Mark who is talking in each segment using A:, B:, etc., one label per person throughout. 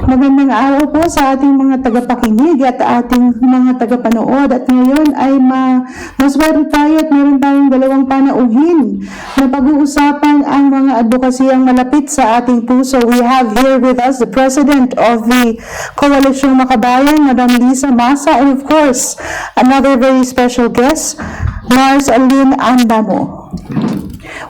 A: Magandang araw po sa ating mga tagapakinig at ating mga tagapanood. At ngayon ay maswerte tayo at meron tayong dalawang panauhin na pag-uusapan ang mga advokasiyang malapit sa ating puso. We have here with us the President of the Coalition Makabayan, Madam Lisa Masa, and of course, another very special guest, Mars Aline Andamo.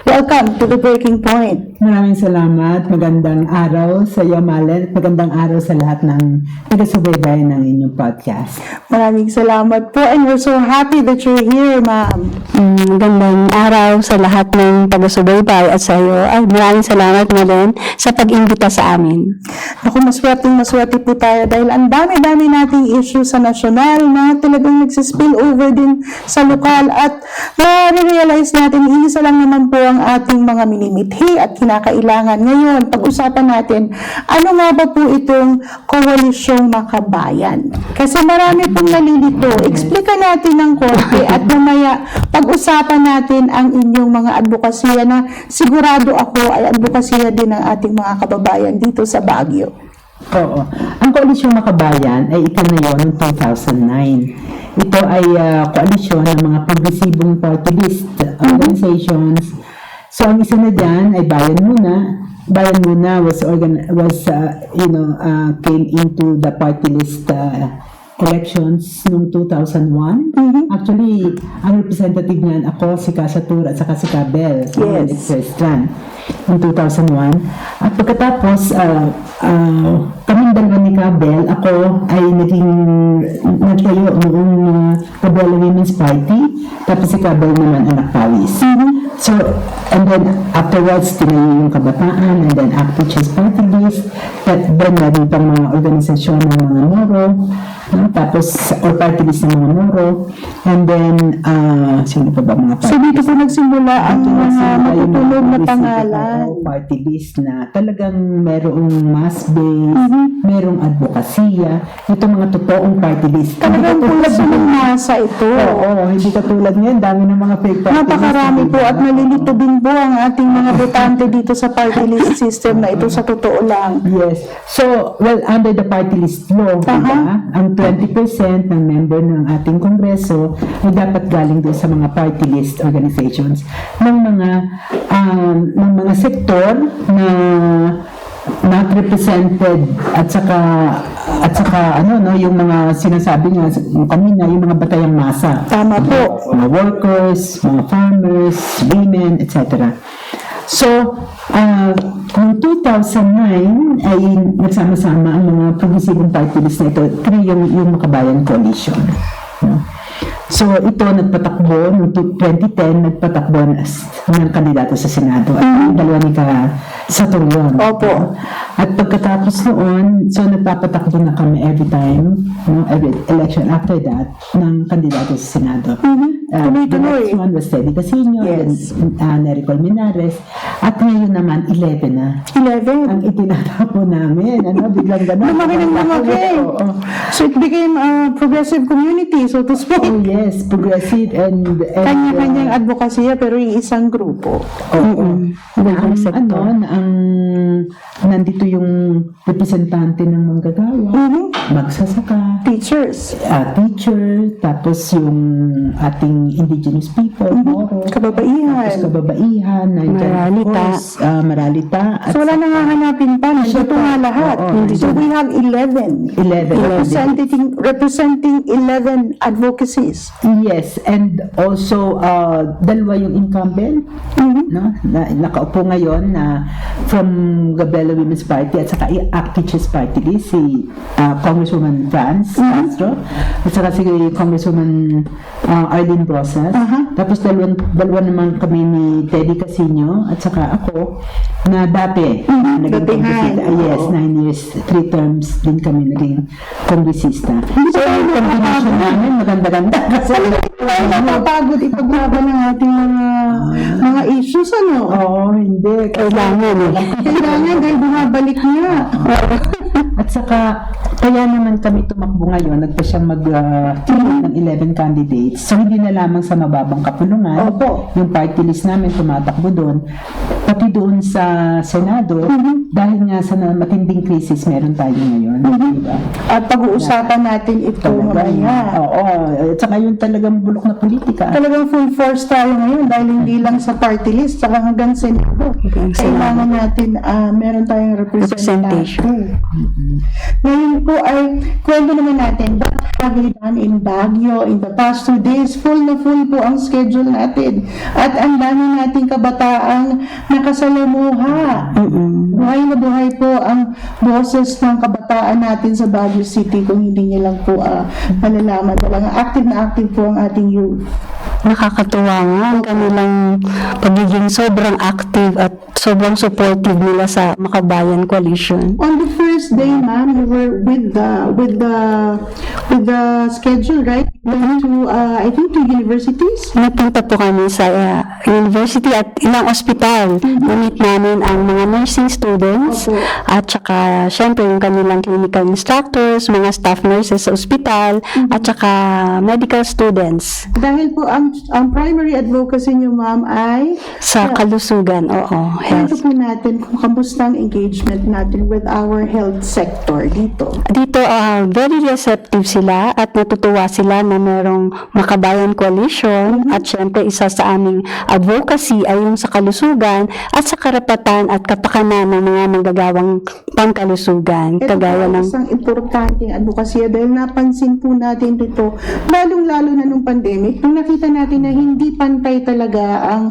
A: Welcome to the Breaking Point.
B: Maraming salamat. Magandang araw sa iyo, Malen. Magandang araw sa lahat ng taga-subaybay ng inyong podcast.
A: Maraming salamat po, and we're so happy that you're here, ma'am.
C: Magandang araw sa lahat ng taga-subaybay at sa iyo. Ay, maraming salamat, Malen, sa pag-imbita sa amin.
A: Ako, maswerte po tayo dahil ang dami-dami nating issue sa nasyonal na talagang nagsispill over din sa lokal at na-realize natin isa lang naman po ang ating mga minimithi at kinakailangan. Ngayon, pag-usapan natin, ano nga ba po itong Koalisyong Makabayan? Kasi marami pong nalilito. Explica natin ng konti at mamaya pag-usapan natin ang inyong mga advokasya na sigurado ako ay advokasya din ng ating mga kababayan dito sa Baguio.
B: Oo. Ang Koalisyong Makabayan ay itinayo noong 2009. Ito ay koalisyon ng mga progresibong party list organizations. So, ang isa na dyan ay Bayan Muna. Bayan Muna came into the party list elections noong 2001. Actually, ang representative niyan ako, si Kasatur at saka si Kabel.
A: Yes.
B: In 2001. At pagkatapos, kaming dalawa ni Kabel, ako ay nagtayo noong Kabel Women's Party, tapos si Kabel naman anak Pawis. So, and then afterwards, tinayo yung Kabataan, and then Activities Party List, at then meron pang mga organisasyon ng mga Moro, tapos, or party list ng mga Moro, and then, sino pa ba mga party
A: So, dito po nagsimula ang mga matutulog na pangalan.
B: Party list na talagang merong mass base, merong advokasya, ito mga totoong party list.
A: Talagang puso ng masa ito.
B: Oo, hindi katulad ngayon, dami ng mga fake party list.
A: Napakarami po at nalilito din po ang ating mga botante dito sa party list system na ito sa totoo lang.
B: Yes. So, well, under the party list law, diba, ang 20% ng member ng ating kongreso ay dapat galing din sa mga party list organizations ng mga sektor na not represented at saka yung mga sinasabi nga kanina, yung mga batayang masa.
A: Tama po.
B: Mga workers, mga farmers, women, etc. So, noong 2009 ay nagsama-sama ang mga progresibong party list na ito, yung Makabayan Coalition. No? So, ito nagpatakbo, noong 2010, nagpatakbo ng kandidato sa Senado. At dalawa ni Kasatur yun.
A: Opo.
B: At pagkatapos noon, so nagpapatakbo na kami every time, every election after that, ng kandidato sa Senado. The next one was Teddy Casino,
A: Yes.
B: then Nery Colmenares, at ngayon naman 11 na.
A: 11.
B: Ang itinatapo namin, biglang gano'n.
A: Lumaki ng lumaki. So it became a progressive community, so to speak.
B: Oh yes, progressive and
A: Kanya-kanyang advokasya pero yung isang grupo.
B: Nandito yung representante ng manggagawa, magsasaka,
A: Teachers.
B: teacher, tapos yung ating indigenous people, Moro,
A: Kababaihan.
B: tapos kababaihan, Maralita.
A: So wala nang hahanapin pa. Nandito nga lahat. So we have 11.
B: 11.
A: Representing 11 advocacies.
B: Yes, and also dalawa yung incumbent, no? Nakaupo ngayon na from Gabela Women's Party at saka Activities Party List, si Congresswoman France Castro at saka si Congresswoman Arlene Brosas. Tapos dalawa naman kami ni Teddy Casino at saka ako na dati naging kongresista. Yes, 9 years, 3 terms din kami naging kongresista. So, yung combination namin, maganda-ganda. Kasi
A: Tayo napapagod ipaglaban ng ating mga issues, ano?
B: hindi.
A: Kailangan dahil bumabalik nga.
B: At saka, kaya naman kami tumakbo ngayon, nagpa siyang ng 11 candidates. So, hindi na lamang sa mababang kapulungan,
A: Opo.
B: yung party list namin tumatakbo doon, pati doon sa Senado, dahil nga sa matinding krisis meron tayo ngayon. Diba?
A: At pag-uusapan natin ito mamaya.
B: Oo, at saka yun talagang bulok na politika.
A: Talagang full force tayo ngayon dahil hindi lang sa party list, saka hanggang Senado. Kailangan natin, meron tayong representation. Ngayon po ay, kwento naman natin, what have we done in Baguio in the past 2 days? Full na full po ang schedule natin. At ang dami nating kabataang nakasalamuha. Buhay na buhay po ang boses ng kabataan natin sa Baguio City kung hindi niyo lang po malalaman. Talagang active na active po ang ating youth.
C: Nakakatuwa nga ang kanilang pagiging sobrang active at sobrang supportive nila sa Makabayan Coalition.
A: On the first day, ma'am, you were with the schedule, right? You went to, I think, to universities?
C: Nagpunta po kami sa university at ilang ospital. Na-meet namin ang mga nursing students
A: Opo.
C: at saka syempre yung kanilang clinical instructors, mga staff nurses sa ospital at saka medical students
A: Dahil po ang primary advocacy niyo, ma'am, ay
C: sa kalusugan. Oo,
A: kwento
C: health.
A: po natin kung kamusta ang engagement natin with our health sector dito.
C: Dito, very receptive sila at natutuwa sila na merong Makabayan Coalition at syempre isa sa aming advocacy ay yung sa kalusugan at sa karapatan at kapakanan ng mga manggagawang pangkalusugan.
A: Ito
C: Kagaya
A: po
C: ng
A: isang importanteng advokasya dahil napansin po natin dito, lalong-lalo na nung pandemic, nung nakita natin na hindi pantay talaga ang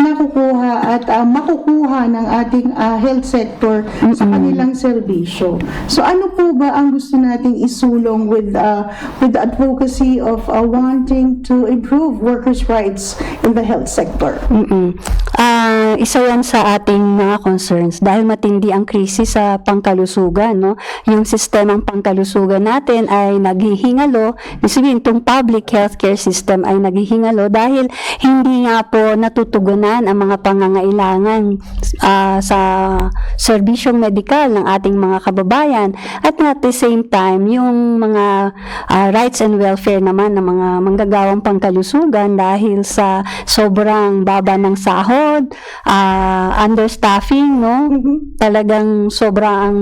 A: nakukuha at makukuha ng ating health sector sa kanilang serbisyo. So ano po ba ang gusto nating isulong with the advocacy of wanting to improve workers' rights in the health sector?
C: Isa yan sa ating mga concerns dahil matindi ang krisis sa pangkalusugan, no? Yung sistemang pangkalusugan natin ay naghihingalo, ibig sabihin itong public healthcare system ay naghihingalo dahil hindi nga po natutugunan ang mga pangangailangan sa serbisyong medikal ng ating mga kababayan at at the same time yung mga rights and welfare naman ng mga manggagawang pangkalusugan dahil sa sobrang baba ng sahod, understaffing, no? Talagang sobrang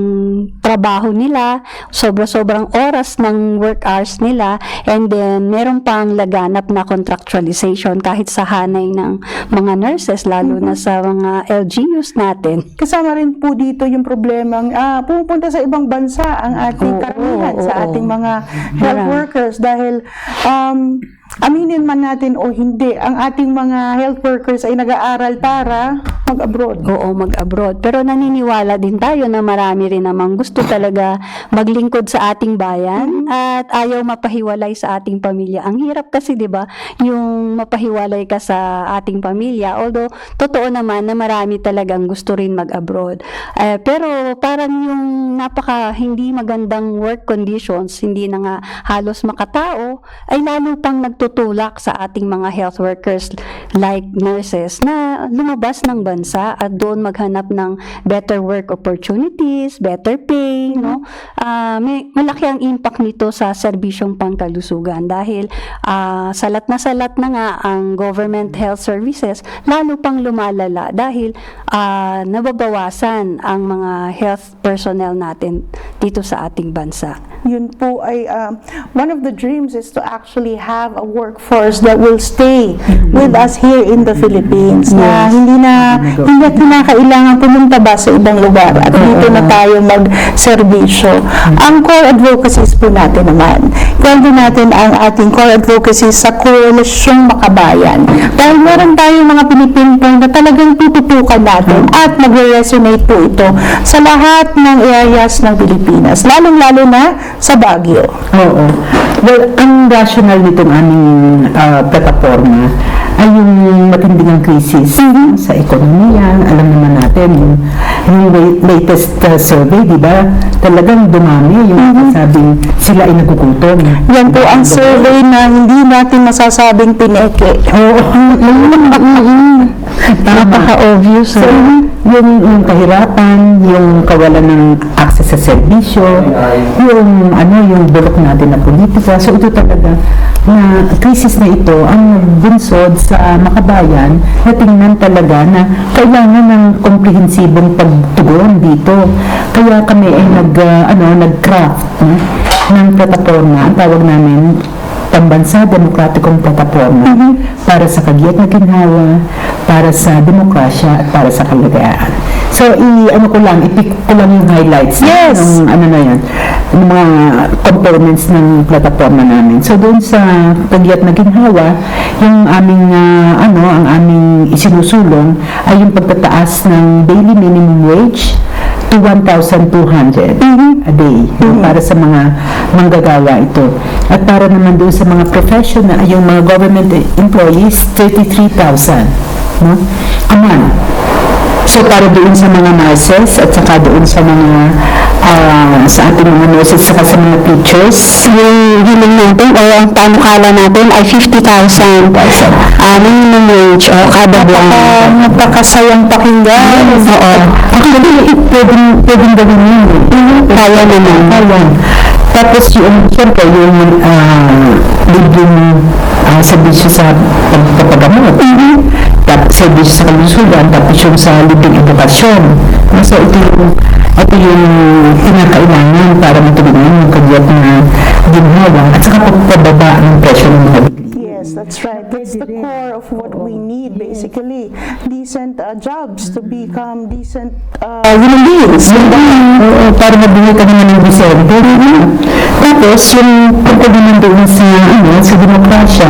C: trabaho nila, sobrang oras ng work hours nila, and then meron pang laganap na contractualization kahit sa hanay ng mga nurses, lalo na sa mga LGUs natin.
A: Kasama rin po dito yung problemang pumupunta sa ibang bansa ang ating karamihan sa ating mga health workers dahil aminin man natin o hindi, ang ating mga health workers ay nag-aaral para mag-abroad.
C: Oo, mag-abroad. Pero naniniwala din tayo na marami rin namang gusto talaga maglingkod sa ating bayan at ayaw mapahiwalay sa ating pamilya. Ang hirap kasi, di ba, yung mapahiwalay ka sa ating pamilya. Although, totoo naman na marami talagang gusto rin mag-abroad. Pero parang yung hindi magandang work conditions, hindi na nga halos makatao, ay lalo pang nagtutulak sa ating mga health workers like nurses na lumabas ng bansa at doon maghanap ng better work opportunities, better pay, no? Malaki ang impact nito sa serbisyong pangkalusugan dahil salat na nga ang government health services, lalo pang lumalala dahil nababawasan ang mga health personnel natin dito sa ating bansa.
A: Yun po ay one of the dreams is to actually have a workforce that will stay with us here in the Philippines. Na hindi kinakailangan pumunta ba sa ibang lugar at dito na tayo mag-serbisyo. Ang core advocacies po natin naman. Kwento natin ang ating core advocacies sa Koalisyong Makabayan. Dahil meron tayong mga pinipinpong na talagang tututukan natin at magre-resonate po ito sa lahat ng areas ng Pilipinas, lalong-lalo na sa Baguio.
B: Oo. Well, ang rational nitong aming plataforma ay yung matinding ang krisis sa ekonomiya. Alam naman natin, yung latest survey, di ba? Talagang dumami yung sabing sila ay nagugutom.
A: Yan po ang survey na hindi natin masasabing pineke.
C: Napaka-obvious.
B: So, yung kahirapan, yung kawalan ng access sa serbisyo, yung yung bulok natin na politika. So ito talaga na krisis na ito ang nagbunsod sa makabayan na tingnan talaga na kailangan ng komprehensibong pagtugon dito. Kaya kami ay nag-craft ng plataforma, ang tawag namin Pambansa Demokratikong Plataforma para sa kagiat na ginhawa, para sa demokrasya at para sa kaligayaan. So, i-pick ko lang yung highlights ng ng mga components ng plataforma namin. So, doon sa kagiat na ginhawa, yung aming ang aming isinusulong ay yung pagtataas ng daily minimum wage to 1,200 a day para sa mga manggagawa ito. At para naman doon sa mga professional, yung mga government employees, 33,000 a month. So para doon sa mga nurses at saka doon sa mga sa ating mga nurses at saka sa mga teachers,
C: Yung hiling natin o ang panukala natin ay 50,000 minimum wage o kada buwan.
A: Napakasayang pakinggan.
B: Oo. Actually, pwedeng gawin yun.
C: Kaya naman.
B: Kaya. Tapos siyempre, yung libreng serbisyo sa pagpapagamot. Tapos serbisyo sa kalusugan, tapos yung sa libreng edukasyon. So ito yung pinakailangan para matulungan yung kagyat na ginhawa at saka pagpababa ng presyo ng mga bigli.
A: Yes, that's right. That's the core of what we need, basically. Decent jobs to become decent human beings.
B: Para mabuhay ka naman ng disente. Tapos, yung pagpagdaman doon sa demokrasya.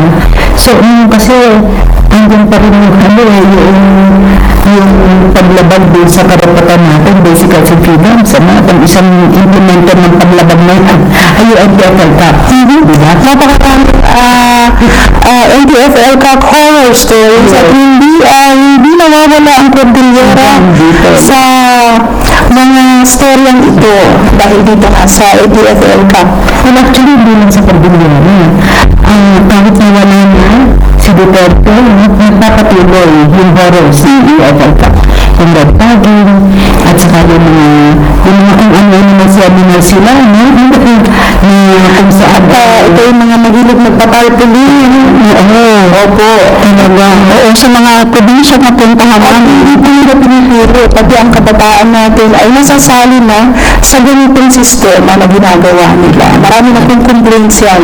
B: So, kasi, hanggang pa rin yung paglabag doon sa karapatan natin, basic rights and freedoms. At ang isang implementer ng paglabag na yan ay yung NTF-ELCAC. Diba?
A: Napakaraming NTF-ELCAC horror stories at hindi nawawala ang Cordillera sa mga storyang ito dahil dito nga sa NTF-ELCAC.
B: Well, actually, hindi lang sa Cordillera. Kahit na wala na si Duterte, nagpapatuloy yung horrors ng NTF-ELCAC. Yung red tagging, at saka yung mga kung ano naman seminar sila, kung saan
A: Ito yung mga mahilig magpapalpulin.
B: opo, talaga.
A: Oo, sa mga probinsya na puntahan namin, hindi na pinipiro. Pati ang kabataan natin ay nasasali na sa ganitong sistema na ginagawa nila. Marami na pong complaints yan.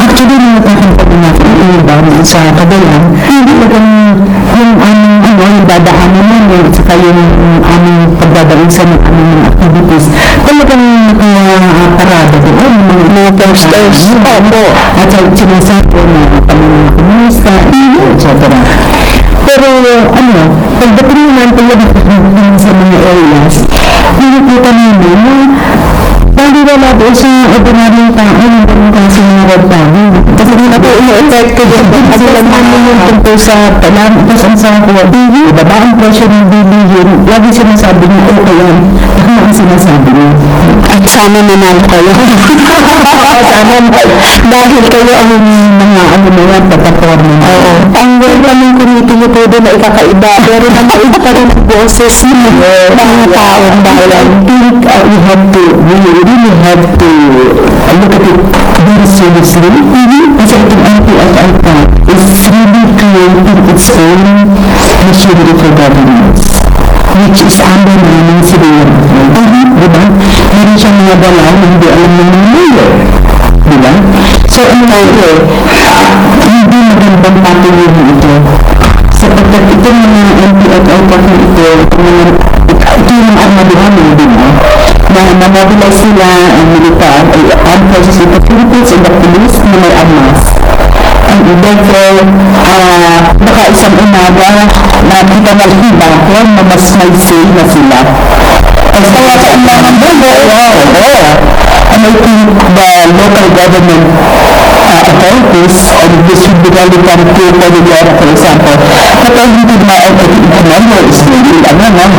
B: Actually, nung nakakita natin yung iba sa Kadalan, hindi lang yung dadaanan namin at saka yung aming pagdadaunsan ng aming activities, talagang nakaparada doon, mga posters, at sinasabi na kami mga komunista, etc. Pero, pagdating naman talaga sa mga areas, nakikita namin na wala doon sa ordinaryong tao ng ganun kasi mga red tagging. Kasi hindi na po ina-effective yun. Kasi lang namin yung tungkol sa talang, tapos ang sa kuwa, ibaba ang presyo ng bilihin, lagi sinasabi niyo, okay yan. Ano ang sinasabi niyo?
C: At sana nanalo kayo.
B: Sana dahil kayo ang mga plataforma.
A: Oo. Ang welcoming committee niyo po doon na ikakaiba, pero namaid pa rin ang boses ng mga taong bayan.
B: I think we really have to look at it very seriously. Kasi itong NTF-ELCAC is really creating its own machinery for governance, which is under namin si Mayor. Diba? Meron siyang mga dalaw na hindi alam ng mga mayor. Diba? So, hindi magandang patuloy ito. Sapagkat itong mga NTF-ELCAC na ito yung armaduhan ng dino, na namobilize sila ang militar, armed forces in the Philippines and the police na may armas. And therefore, baka isang umaga na kita na lang bakon na mas may say na sila. As kaya sa ilangan doon, and I think the local government authorities, and this should be relevant to Cordillera, for example, not only to my member is really,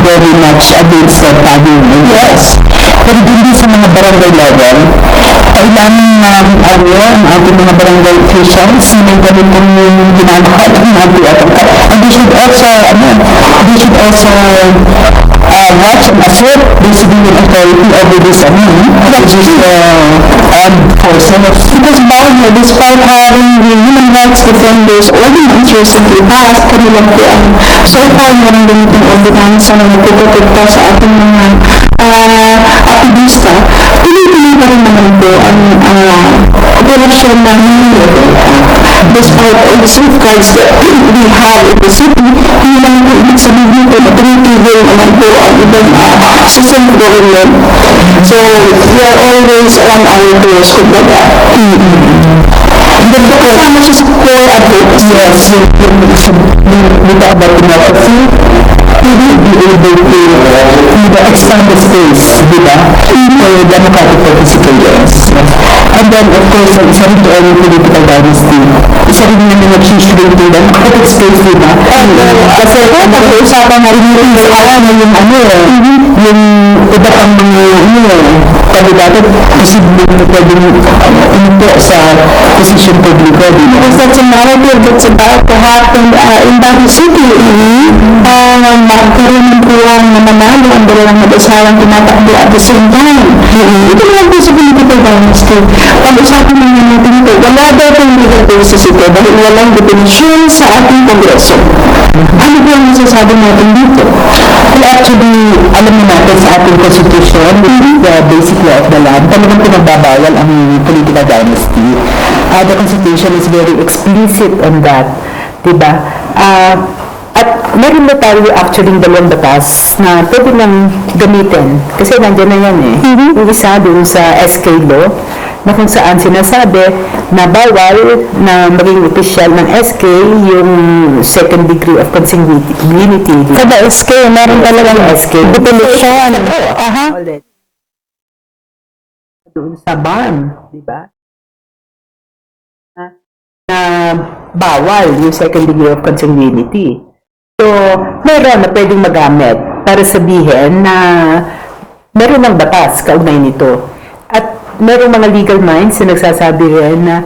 B: very much against tagging. Yes. Pero hindi sa mga barangay level, kailangan maraming ang ating mga barangay officials na may ganitong ginagawa ng natin. And they should also, watch and assert the civilian authority over this, which is armed forces. Because Baguio, despite having the human rights defenders ordinances recently passed, kanilang po ang so far meron ganitong ordinansa na nagpuprotekta sa ating mga aktivista, tuloy-tuloy pa rin naman po ang operasyon ng despite all the safeguards that we have in the city, hindi lang po ibig sabihin po na tumitigil naman po ang ibang system of government. So, we are always on our toes to do that. Kasama siya sa core advocacy. Yes, yung dito about democracy, we will be able to expand the space, di ba? For democratic participants. And then, of course, isa rin to any political dynasty. Isa rin naman nag-shrink to democratic space, di ba? Kasi, pag-uusapan na rin yung yung iba pang mga kandidato, posibleng na pwedeng umupo sa posisyon publiko, di ba? Because that's a narrative that's about to happen in Baguio City. Magkaroon po ang mananalo ang dalawang mag-asawang tinatakbo at the same time. Ito naman po sa political dynasty. Pag-usapan naman natin ito, wala daw itong legal basis ito dahil walang definisyon sa ating Kongreso. Ano po ang masasabi natin dito? Well, actually, alam na natin sa ating Constitution, the basic law of the land, talagang pinagbabawal ang political dynasty. The Constitution is very explicit on that. Diba? At meron na tayo actually dalawang batas na pwede nang gamitin. Kasi nandiyan na yan eh. Yung isa doon sa SK law, na kung saan sinasabi na bawal na maging opisyal ng SK yung second degree of consanguinity.
A: Kada SK, meron talagang
B: SK.
A: definition.
B: Doon sa BARM, di ba? Na bawal yung second degree of consanguinity. So, meron na pwedeng magamit para sabihin na meron ng batas kaugnay nito. At meron mga legal minds na nagsasabi rin na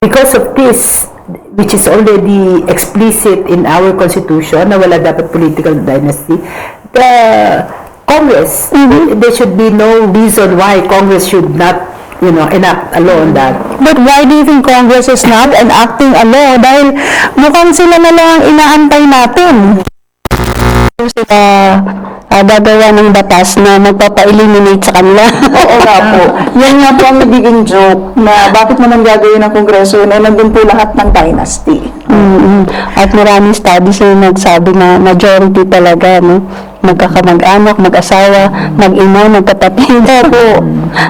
B: because of this, which is already explicit in our constitution, na wala dapat political dynasty, the Congress, there should be no reason why Congress should not enact a law on that.
A: But why do you think Congress is not enacting a law? Dahil mukhang sila na lang ang inaantay natin.
C: Sila gagawa ng batas na magpapa-eliminate sa kanila.
A: Oo nga po. Yan nga po ang nagiging joke na bakit naman gagawin ng Kongreso na nandun po lahat ng dynasty.
C: At maraming studies na nagsabi na majority talaga, no? Magkakamag-anak, mag-asawa, mag-ina, magkapatid.
A: Opo.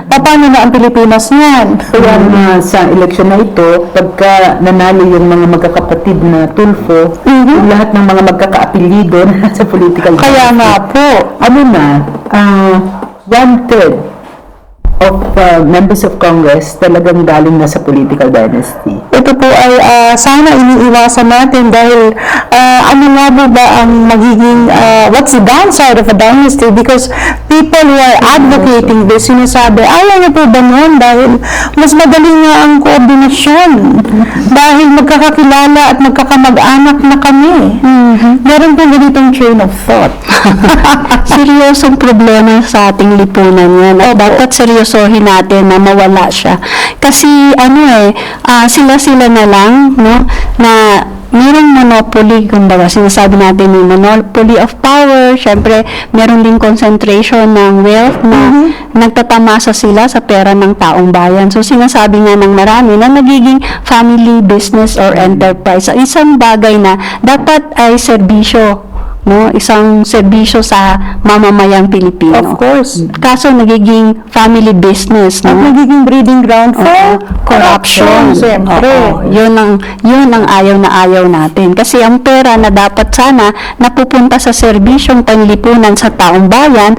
A: Paano na ang Pilipinas niyan?
B: Kaya sa eleksyon na ito, pagka nanalo yung mga magkakapatid na tulfo, yung lahat ng mga magkakaapelido na sa political
A: Kaya nga po.
B: ano na, 1/3 of members of Congress talagang galing na sa political dynasty.
A: Ito po ay sana iniiwasan natin dahil ano nga ba ang magiging what's the downside of a dynasty, because people who are advocating this sinasabi ayaw niyo po ba nun dahil mas madali nga ang koordinasyon dahil magkakakilala at magkakamag-anak na kami. Meron po ganitong train of thought.
C: Seryosong problema sa ating lipunan yan. Dapat seryosohin natin na mawala siya. Kasi sila-sila na lang, no, na merong monopoly, kumbaga sinasabi natin yung monopoly of power. Syempre, meron din concentration ng wealth na nagtatamasa sila sa pera ng taong bayan. So, sinasabi nga ng marami na nagiging family business or enterprise. Isang bagay na dapat ay serbisyo, no, isang serbisyo sa mamamayang Pilipino.
A: Of course.
C: Kaso nagiging family business,
A: At
C: no?
A: nagiging breeding ground for corruption. Siyempre.
C: Yun ang ayaw na ayaw natin. Kasi ang pera na dapat sana napupunta sa serbisyong panlipunan sa taong bayan,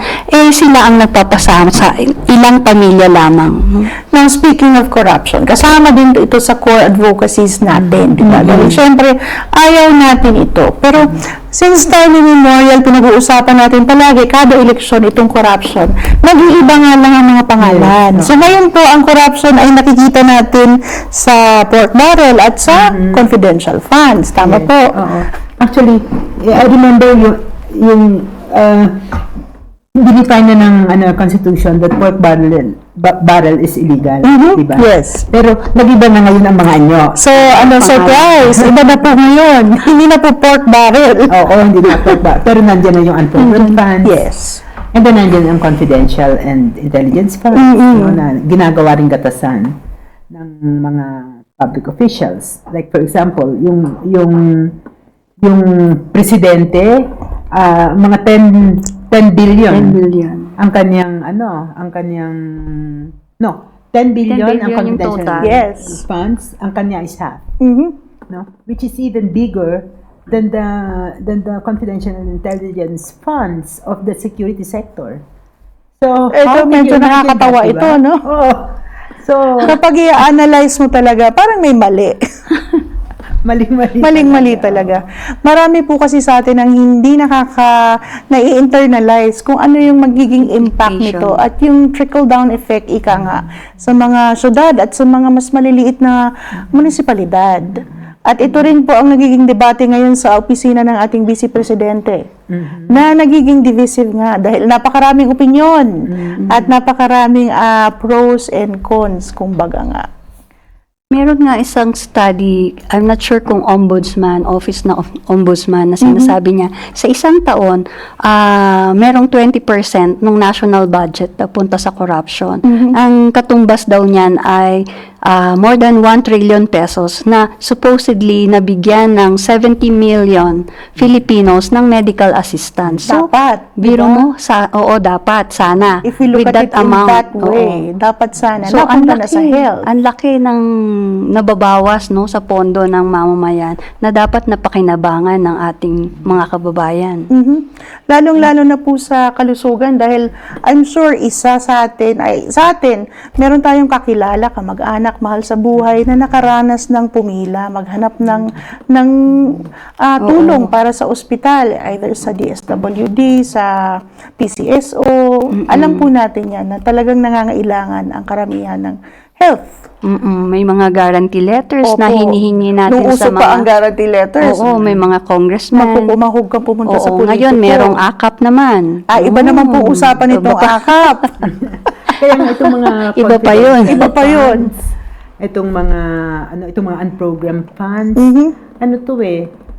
C: sila ang nagpapasama sa ilang pamilya lamang.
A: Now, speaking of corruption, kasama din ito sa core advocacies natin. Diba? Dahil syempre, ayaw natin ito. Pero Since time immemorial, pinag-uusapan natin palagi kada eleksyon itong corruption. Nag-iiba nga lang ang mga pangalan.
B: Yes.
A: So ngayon po, ang corruption ay nakikita natin sa pork barrel at sa confidential funds. Tama
B: Yes.
A: po.
B: Oo. Actually, I remember yung dinefine na ng Constitution that pork barrel is illegal, di ba?
A: Yes.
B: Pero nag-iba na ngayon ang mga anyo.
A: So, surprise! Iba na po ngayon. Hindi na po pork barrel.
B: Oo, hindi na pork barrel. Pero nandiyan na yung unproven funds.
A: Yes.
B: And then nandiyan ang confidential and intelligence funds, no, na ginagawa ring gatasan ng mga public officials. Like for example, yung presidente, mga 10 billion.
C: 10 billion.
B: Ang kanyang 10 billion
C: 10 billion
B: ang
C: yung
B: confidential
C: total.
A: Yes.
B: funds, ang kanya is half,
A: Mhm.
B: no? Which is even bigger than the confidential and intelligence funds of the security sector. So,
A: Ito,
B: how can
A: medyo
B: you imagine
A: nakakatawa
B: that,
A: ito,
B: diba?
A: no?
B: Oo. So,
A: Kapag i-analyze mo talaga, parang may mali.
B: maling-mali.
A: Maling-mali talaga. Marami po kasi sa atin ang hindi nai-internalize kung ano yung magiging impact
C: Implication.
A: nito at yung trickle-down effect, ika nga, sa mga syudad at sa mga mas maliliit na munisipalidad. At ito rin po ang nagiging debate ngayon sa opisina ng ating Vice Presidente na nagiging divisive nga dahil napakaraming opinyon at napakaraming pros and cons, kumbaga nga.
C: Meron nga isang study, I'm not sure kung office na ombudsman na sinasabi niya, sa isang taon, merong 20% ng national budget na punta sa corruption. Ang katumbas daw niyan ay more than 1 trillion pesos na supposedly nabigyan ng 70 million Filipinos ng medical assistance. So,
A: Dapat,
C: biro
A: diba?
C: mo, oo, dapat, sana.
A: If we look
C: With
A: at it in that
C: oo.
A: way, dapat sana
C: So, ang
A: napunta na sa health.
C: Ang laki ng nababawas no sa pondo ng mamamayan na dapat napakinabangan ng ating mga kababayan.
A: Lalong-lalo na po sa kalusugan dahil I'm sure sa atin, meron tayong kakilala, kamag-anak, mahal sa buhay na nakaranas ng pumila, maghanap ng tulong para sa ospital, either sa DSWD, sa PCSO. Alam po natin yan na talagang nangangailangan ang karamihan ng health.
C: May mga guarantee letters na
A: Opo.
C: hinihingi natin
A: Nung
C: sa
A: uso pa ang
C: mga
A: guarantee letters.
C: Oo, may mga congressman.
A: Magpupumahog kang pumunta sa
C: Oo,
A: politiko.
C: ngayon merong akap naman.
A: Iba naman po usapan
C: Iba
A: nitong
C: pa.
A: akap.
B: Kaya nga itong mga
C: Iba pa yun.
B: confidential
A: Iba pa yun.
B: funds, itong mga unprogrammed funds,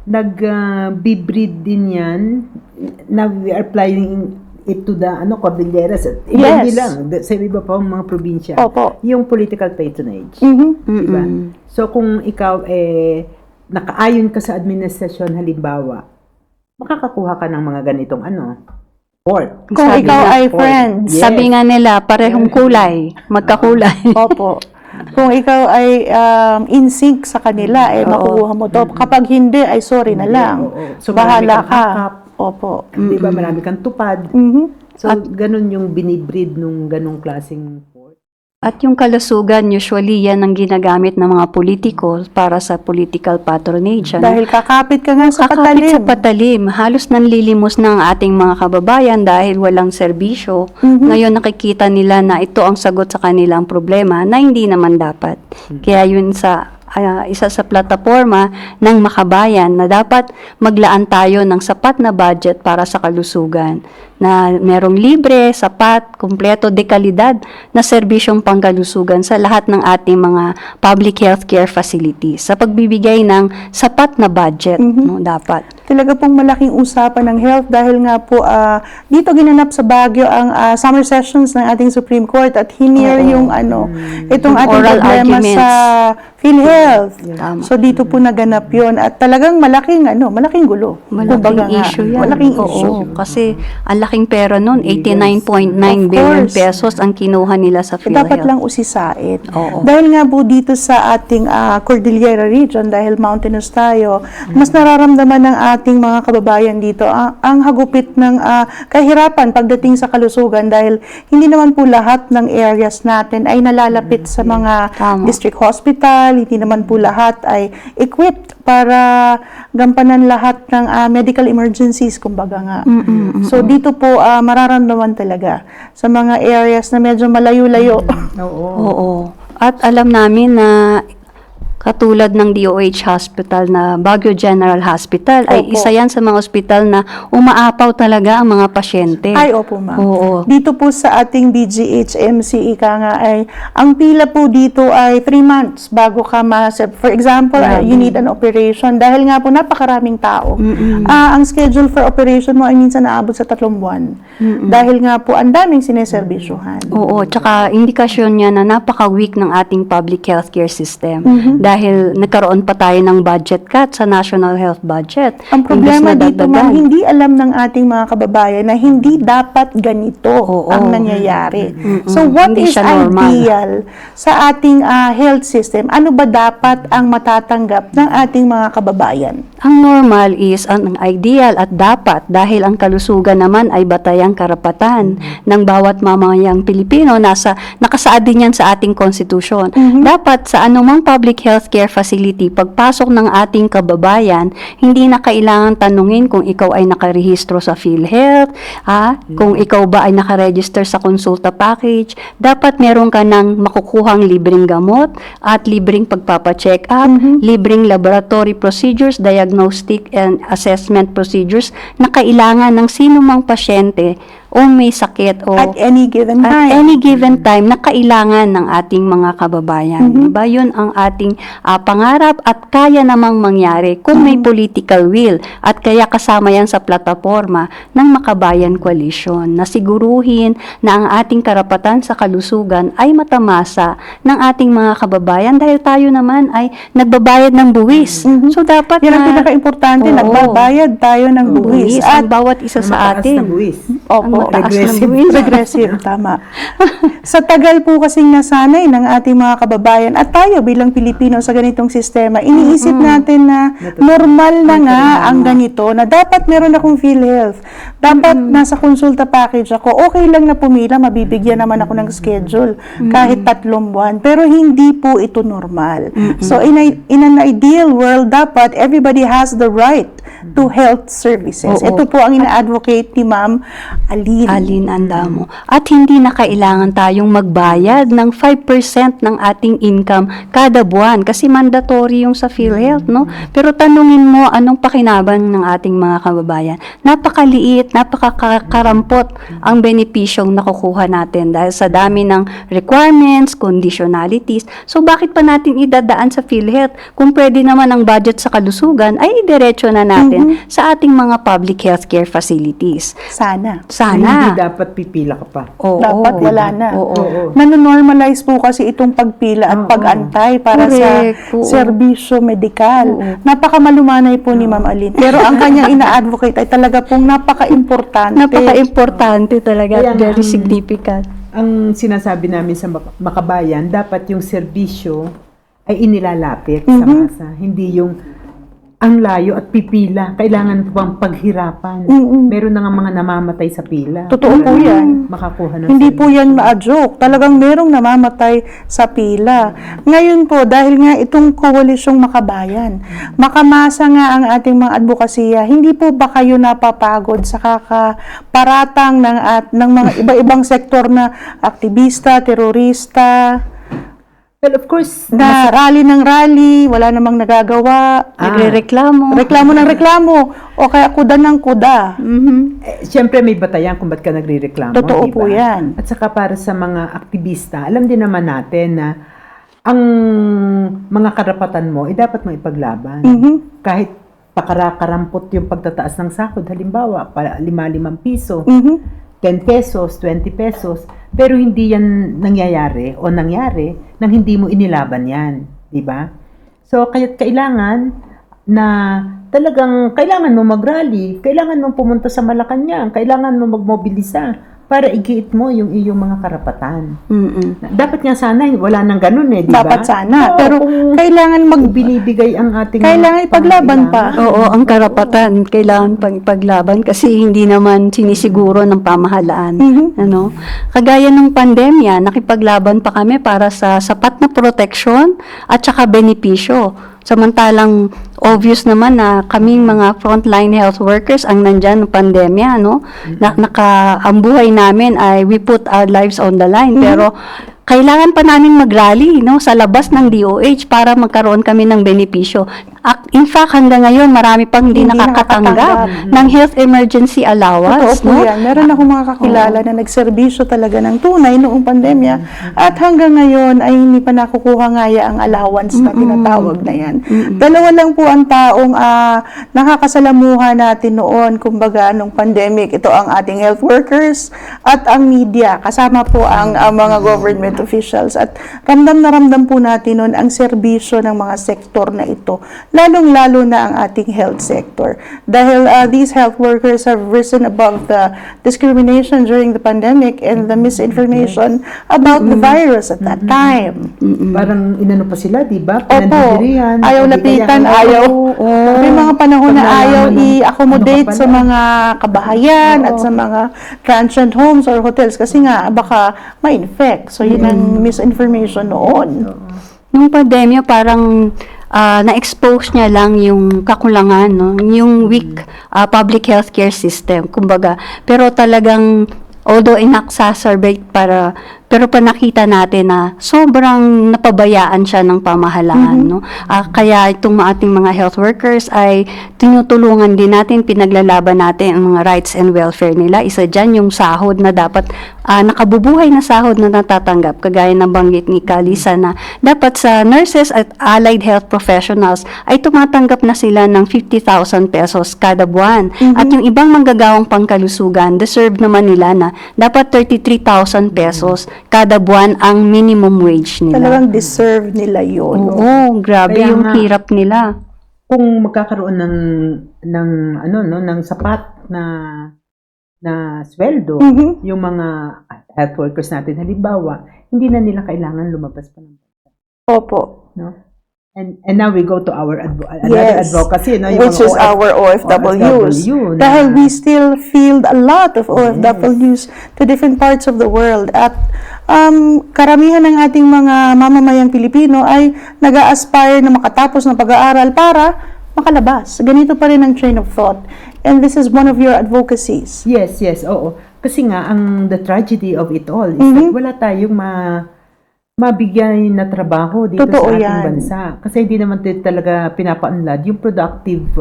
B: nag-be-breed din yan. Now we are applying it to the Cordilleras.
A: Yes.
B: Hindi lang, sa iba pa mga probinsya.
A: Opo.
B: Yung political patronage. Diba? So kung ikaw nakaayon ka sa administrasyon halimbawa, makakakuha ka ng mga ganitong port.
A: Kung
C: Sabi
A: ikaw
C: nga,
A: ay friends.
B: Yes.
C: Sabi nga nila, parehong kulay, magkakulay.
A: Opo. Kung ikaw ay in sync sa kanila, makukuha mo to. Kapag hindi, ay sorry na lang.
B: Oo. So,
A: Bahala
B: marami kang
A: ka.
B: akap.
A: Opo.
B: Di ba? Marami kang tupad. So, ganun yung binibreed nung ganung klaseng port.
C: At yung kalusugan, usually yan ang ginagamit ng mga politiko para sa political patronage.
A: Dahil kakapit ka nga sa
C: Kakapit sa
A: patalim.
C: patalim. Halos nanlilimos na ang ating mga kababayan dahil walang serbisyo. Ngayon nakikita nila na ito ang sagot sa kanilang problema na hindi naman dapat. Kaya yun isa sa plataforma ng makabayan na dapat maglaan tayo ng sapat na budget para sa kalusugan na merong libre, sapat, kumpleto, dekalidad na serbisyong pangkalusugan sa lahat ng ating mga public healthcare facilities sa pagbibigay ng sapat na budget no, dapat.
A: Talaga pong malaking usapan ng health dahil nga po dito ginanap sa Baguio ang summer sessions ng ating Supreme Court at hinir yung itong ating
C: Oral
A: problema
C: arguments.
A: sa PhilHealth.
C: Tama.
A: So dito po naganap yon at talagang malaking gulo. Kumbaga
C: Malaking
A: nga,
C: issue yan.
A: Malaking
C: Oo,
A: issue.
C: kasi ang laking pera nun, 89.9
A: Of
C: billion
A: course.
C: pesos ang kinuha nila sa PhilHealth.
A: Dapat lang usisain.
C: Oo.
A: Dahil nga po dito sa ating Cordillera region, dahil mountainous tayo, mas nararamdaman ng ating mga kababayan dito ang hagupit ng kahirapan pagdating sa kalusugan dahil hindi naman po lahat ng areas natin ay nalalapit sa mga
C: Tama.
A: district hospital, hindi naman po lahat ay equipped para gampanan lahat ng medical emergencies, kumbaga nga. So dito po mararamdaman talaga sa mga areas na medyo malayo-layo.
B: Oo.
C: Oo. At alam namin na katulad ng DOH Hospital na Baguio General Hospital, ay
A: Opo.
C: isa yan sa mga ospital na umaapaw talaga ang mga pasyente.
A: Ay, opo, ma'am.
C: Oo.
A: Dito po sa ating BGH-MC, ika nga ay, ang pila po dito ay 3 months bago ka for example, you need an operation. Dahil nga po, napakaraming tao. Ang schedule for operation mo ay minsan naabot sa 3 buwan. Dahil nga po, ang daming sineservisyohan.
C: Oo, tsaka indikasyon niya na napaka-weak ng ating public healthcare system. Dahil nagkaroon pa tayo ng budget cut sa national health budget.
A: Ang problema
C: Imbes na
A: dito,
C: dagdagan.
A: ma'am, hindi alam ng ating mga kababayan na hindi dapat ganito
C: Oo.
A: ang nangyayari. So, what
C: Hindi
A: is
C: siya normal.
A: ideal sa ating health system? Ano ba dapat ang matatanggap ng ating mga kababayan?
C: Ang normal is ang ideal at dapat dahil ang kalusugan naman ay batayang karapatan ng bawat mamayang Pilipino, nakasaad din yan sa ating konstitusyon. Dapat sa anumang public healthcare facility, pagpasok ng ating kababayan, hindi na kailangan tanungin kung ikaw ay nakarehistro sa PhilHealth, kung ikaw ba ay nakaregister sa consulta package. Dapat meron ka ng makukuhang libreng gamot at libreng pagpapacheck up, libreng laboratory procedures, diagnostic and assessment procedures na kailangan ng sino mang pasyente o may sakit o
A: At any given
C: at
A: time.
C: any given time na kailangan ng ating mga kababayan. Diba? Yun ang ating pangarap at kaya namang mangyari kung may political will at kaya kasama yan sa plataforma ng Makabayan Coalition na siguruhin na ang ating karapatan sa kalusugan ay matamasa ng ating mga kababayan dahil tayo naman ay nagbabayad ng buwis. So dapat
A: Yan ang
C: na
A: pinaka-importante,
C: Oo.
A: nagbabayad tayo ng buwis.
C: ang
A: At
C: bawat isa sa
B: Mataas
C: atin.
B: na buwis.
C: Ang
A: Opo,
C: mataas na
B: regressive.
C: buwis.
A: regressive, tama. Sa tagal po kasing nasanay ng ating mga kababayan at tayo bilang Pilipino sa ganitong sistema, iniisip natin na normal na nga ang ganito, na dapat meron akong PhilHealth. Dapat nasa konsulta package ako. Okay lang na pumila, mabibigyan naman ako ng schedule kahit 3 buwan. Pero hindi po ito normal. So in an ideal world, dapat everybody has the right to health services.
C: Oo.
A: Ito po ang ina-advocate ni Ma'am Aline.
C: Alin Andamo. At hindi na kailangan tayong magbayad ng 5% ng ating income kada buwan kasi mandatory yung sa PhilHealth, no? Pero tanungin mo anong pakinabang ng ating mga kababayan. Napakaliit, napakakarampot ang benepisyong nakukuha natin dahil sa dami ng requirements, conditionalities. So bakit pa natin idadaan sa PhilHealth kung pwede naman ang budget sa kalusugan ay idiretso na natin sa ating mga public healthcare facilities.
A: Sana.
B: Hindi
C: Sana.
B: dapat pipila ka pa.
C: Oo.
A: Dapat wala na.
C: Oo.
A: Nanonormalize po kasi itong pagpila at pag-antay para
C: Correct.
A: sa
C: Oo.
A: serbisyo medikal. Napakamalumanay po ni Ma'am Aline. Pero ang kanyang ina-advocate ay talaga pong napaka-importante.
C: Napaka-importante talaga
B: Kaya
C: at
B: nga,
C: very significant.
B: Ang sinasabi namin sa Makabayan, dapat yung serbisyo ay inilalapit sa masa. Hindi yung ang layo at pipila. Kailangan pang paghirapan. Meron na nga mga namamatay sa pila.
A: Totoo po yan.
B: Makakuha ng
A: Hindi
B: serbisyo.
A: po yan ma-joke. Talagang merong namamatay sa pila. Ngayon po, dahil nga itong koalisyong Makabayan, makamasa nga ang ating mga advokasya, hindi po ba kayo napapagod sa kakaparatang ng mga iba-ibang sektor na aktivista, terorista,
B: Well, of course,
A: na rally ng rally, wala namang nagagawa,
C: Nagre-reklamo.
A: reklamo ng reklamo, o kaya kuda ng kuda.
B: siyempre may batayan kung ba't ka nagre-reklamo.
A: Totoo
B: diba?
A: po yan.
B: At saka para sa mga aktivista, alam din naman natin na ang mga karapatan mo, dapat mo ipaglaban. Kahit pakarampot yung pagtataas ng sahod, halimbawa, para 5 piso, 10 pesos, 20 pesos, pero hindi yan nangyayari o nangyari nang hindi mo inilaban yan, di ba? So, kaya't kailangan na talagang kailangan mo mag-rally, kailangan mo pumunta sa Malacanang, kailangan mo magmobilisa para igiit mo yung iyong mga karapatan.
C: Mm-mm.
B: Dapat nga sana wala nang ganun di ba?
A: Dapat sana.
B: Oo,
A: Pero
B: kung
A: kailangan
B: binibigay ang ating
A: kailangan ipaglaban pa.
C: Oo, ang karapatan kailangan paglaban kasi hindi naman sinisiguro ng pamahalaan. Ano? Kagaya ng pandemya, nakipaglaban pa kami para sa sapat na proteksyon at saka benepisyo. Samantalang obvious naman na kaming mga frontline health workers ang nandyan ng pandemya, no? Ang buhay namin ay we put our lives on the line, pero kailangan pa namin mag-rally, no, sa labas ng DOH para magkaroon kami ng benepisyo. In fact, hanggang ngayon, marami pang hindi nakakatanggap ng health emergency allowance.
A: Totoo po
C: No?
A: yan. Meron akong mga kakilala na nagserbisyo talaga ng tunay noong pandemya at hanggang ngayon ay hindi pa nakukuha nga ang allowance na tinatawag na yan. Dalawa lang po ang taong nakakasalamuha natin noon, kumbaga, nung pandemic. Ito ang ating health workers at ang media. Kasama po ang mga government officials. At ramdam na ramdam po natin noon ang serbisyo ng mga sektor na ito. Lalong-lalo na ang ating health sector. Dahil these health workers have risen above the discrimination during the pandemic and the misinformation about the virus at that time.
B: Parang inano pa sila, di ba?
A: Opo.
B: Pinandidirihan.
A: Ayaw
B: Hindi
A: lapitan,
B: kaya-
A: ayaw.
B: Oo.
A: May mga panahon na
B: Pag
A: ayaw
B: nalaman ng
A: i-accommodate
B: ano ka
A: sa
B: pala.
A: mga kabahayan
B: Oo.
A: at sa mga transient homes or hotels kasi nga baka ma-infect. So yun ang misinformation noon.
C: Nung pandemya, parang na-expose niya lang yung kakulangan, no? Yung weak public healthcare system, kumbaga. Pero talagang, although inaxacerbate pero panakita natin na sobrang napabayaan siya ng pamahalaan, no? Kaya itong ating mga health workers ay tinutulungan din natin, pinaglalaban natin ang mga rights and welfare nila. Isa dyan yung sahod na dapat nakabubuhay na sahod na natatanggap, kagaya ng banggit ni Kalisa na dapat sa nurses at allied health professionals ay tumatanggap na sila ng 50,000 pesos kada buwan. At yung ibang manggagawang pangkalusugan, deserve naman nila na dapat 33,000 pesos kada buwan ang minimum wage nila.
A: Talagang deserve nila yun.
C: Oo, grabe
B: Kaya
C: yung
B: nga,
C: hirap nila.
B: Kung magkakaroon ng sapat na sweldo, yung mga health workers natin, halimbawa, hindi na nila kailangan lumabas pa ng bansa,
A: Opo.
B: no? And now we go to our another
A: Yes.
B: advocacy, no? Yung
A: Which
B: mga
A: is our OFWs.
B: OFW na-
A: Dahil we still field a lot of OFWs to different parts of the world. At karamihan ng ating mga mamamayang Pilipino ay nag-a-aspire na makatapos ng pag-aaral para makalabas. Ganito pa rin ang train of thought. And this is one of your advocacies.
B: Yes, oo. Kasi nga, the tragedy of it all is that wala tayong mabigyan na trabaho dito
A: Totoo
B: sa ating
A: yan.
B: bansa. Kasi hindi naman talaga pinapaunlad yung productive,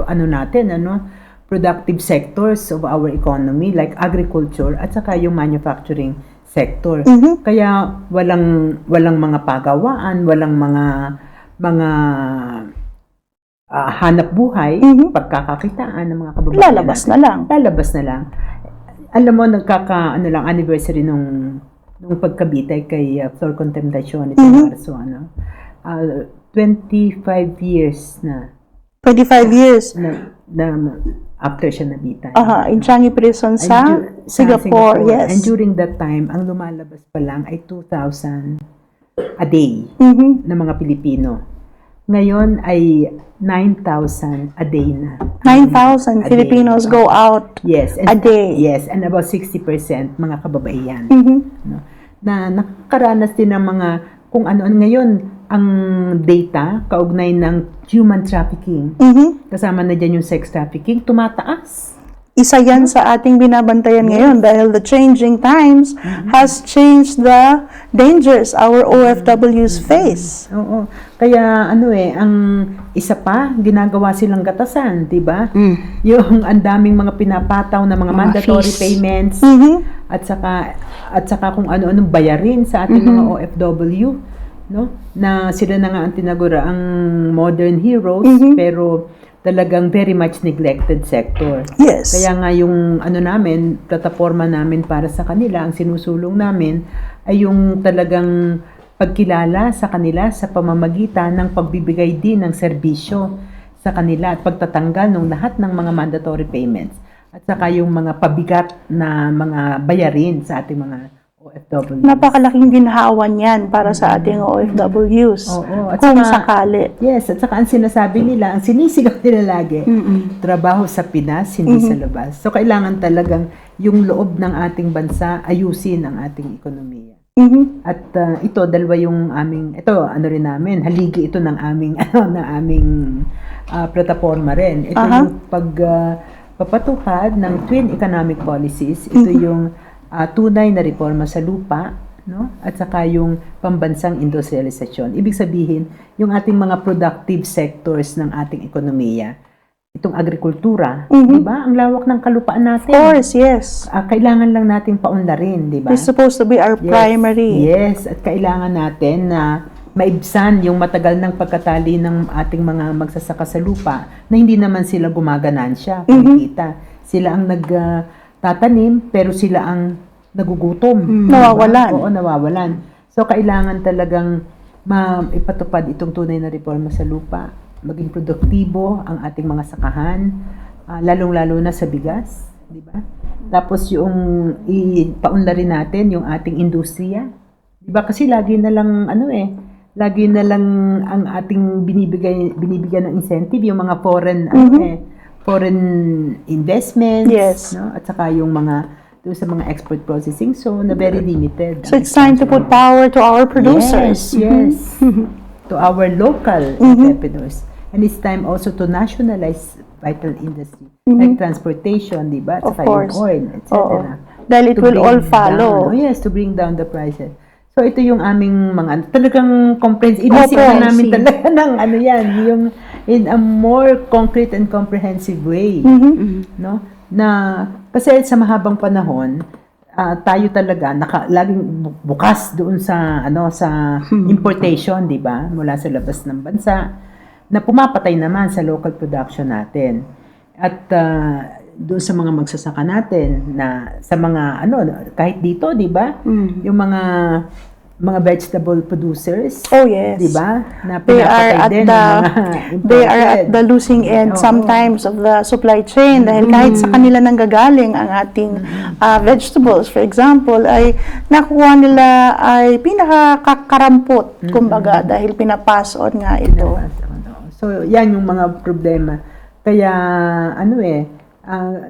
B: productive sectors of our economy, like agriculture at saka yung manufacturing sector. Kaya walang mga pagawaan, walang mga hanap buhay, pagkakakitaan ng mga kababayan.
A: Lalabas na lang.
B: Lalabas na lang. Alam mo, anniversary nung pagkabitay kay Flor Contemplacion ito Marso, 25 years na
A: 25 years.
B: after siya nabitay.
A: In Changi Prison sa Singapore. Yes.
B: And during that time, ang lumalabas pa lang ay 2,000 a day ng mga Pilipino. Ngayon ay 9,000 a day na.
A: 9,000
B: A
A: Filipinos
B: day.
A: go out
B: Yes.
A: a day.
B: Yes, and about 60% mga kababaihan. No? Na nakakaranas din ng mga kung ano-ano ngayon ang data kaugnay ng human trafficking. Kasama na dyan yung sex trafficking, tumataas.
A: Isa yan sa ating binabantayan ngayon dahil the changing times has changed the dangers our OFWs face.
B: Oo. Kaya ang isa pa, ginagawa silang gatasan, 'di ba? Yung ang daming mga pinapataw na mga mandatory
C: fees.
B: payments at saka kung ano-anong bayarin sa ating mga OFW, no? Na sila na nga ang tinagura ang modern heroes pero talagang very much neglected sector.
A: Yes.
B: Kaya nga yung plataforma namin para sa kanila, ang sinusulong namin ay yung talagang pagkilala sa kanila sa pamamagitan ng pagbibigay din ng serbisyo sa kanila at pagtatanggal ng lahat ng mga mandatory payments. at saka yung mga pabigat na mga bayarin sa ating mga OFW.
A: Napakalaking ginhawan yan para sa ating OFWs.
B: Oo, at
A: Kung
B: saka-
A: sakali.
B: Yes, at saka ang sinasabi nila, ang sinisigaw nila lagi, trabaho sa Pinas, hindi sa labas. So, kailangan talagang yung loob ng ating bansa ayusin ang ating ekonomiya.
A: Mhm.
B: At ito, dalawa yung aming, ito, ano rin namin, haligi ito ng aming, plataforma rin. Ito
A: Aha.
B: yung papatuhad ng twin economic policies. Ito yung tunay na reforma sa lupa, no? At saka yung pambansang industrialisasyon. Ibig sabihin, yung ating mga productive sectors ng ating ekonomiya, itong agrikultura, di ba? Ang lawak ng kalupaan natin.
A: Of course, yes.
B: Kailangan lang nating paunlarin, di ba?
A: It's supposed to be our primary.
B: Yes, at kailangan natin na maibsan yung matagal ng pagkatali ng ating mga magsasaka sa lupa na hindi naman sila gumaganansya, kumikita. Sila ang nagtatanim, pero sila ang nagugutom.
A: Nawawalan.
B: Oo, nawawalan. So, kailangan talagang ipatupad itong tunay na reforma sa lupa, maging produktibo ang ating mga sakahan, lalong-lalo na sa bigas, di ba? Tapos yung ipaunlarin natin yung ating industriya. Di ba? Kasi lagi na lang lagi na lang ang ating binibigyan ng incentive yung mga foreign investments,
A: Yes.
B: no? At saka yung doon sa mga export processing, so na very limited.
A: So it's time to put power to our producers.
B: Yes. To our local entrepreneurs. And it's time also to nationalize vital industry like transportation, di ba? At
A: Of
B: saka yung
A: course.
B: oil, etc.
A: Oo. Dahil it
B: To
A: will all
B: bring
A: follow.
B: down- yes, to bring down the prices. So ito yung aming mga talagang comprehensive.
A: Opo.
B: Namin talaga ng yung in a more concrete and comprehensive way, no? Na kasi sa mahabang panahon, tayo talaga laging bukas doon sa sa importation, 'di ba? Mula sa labas ng bansa na pumapatay naman sa local production natin. At doon sa mga magsasaka natin na sa mga kahit dito, 'di ba? Yung mga vegetable producers,
A: Oh yes.
B: 'di ba? Na
A: They are
B: pinapatay
A: at
B: din
A: the
B: ng mga
A: they are at
B: imported.
A: the losing end
B: Oo.
A: sometimes of the supply chain dahil kahit sa kanila nanggagaling ang ating vegetables, for example, ay nakuha nila ay pinakakarampot kumbaga dahil pinapass on nga ito.
B: So, yan yung mga problema. Kaya,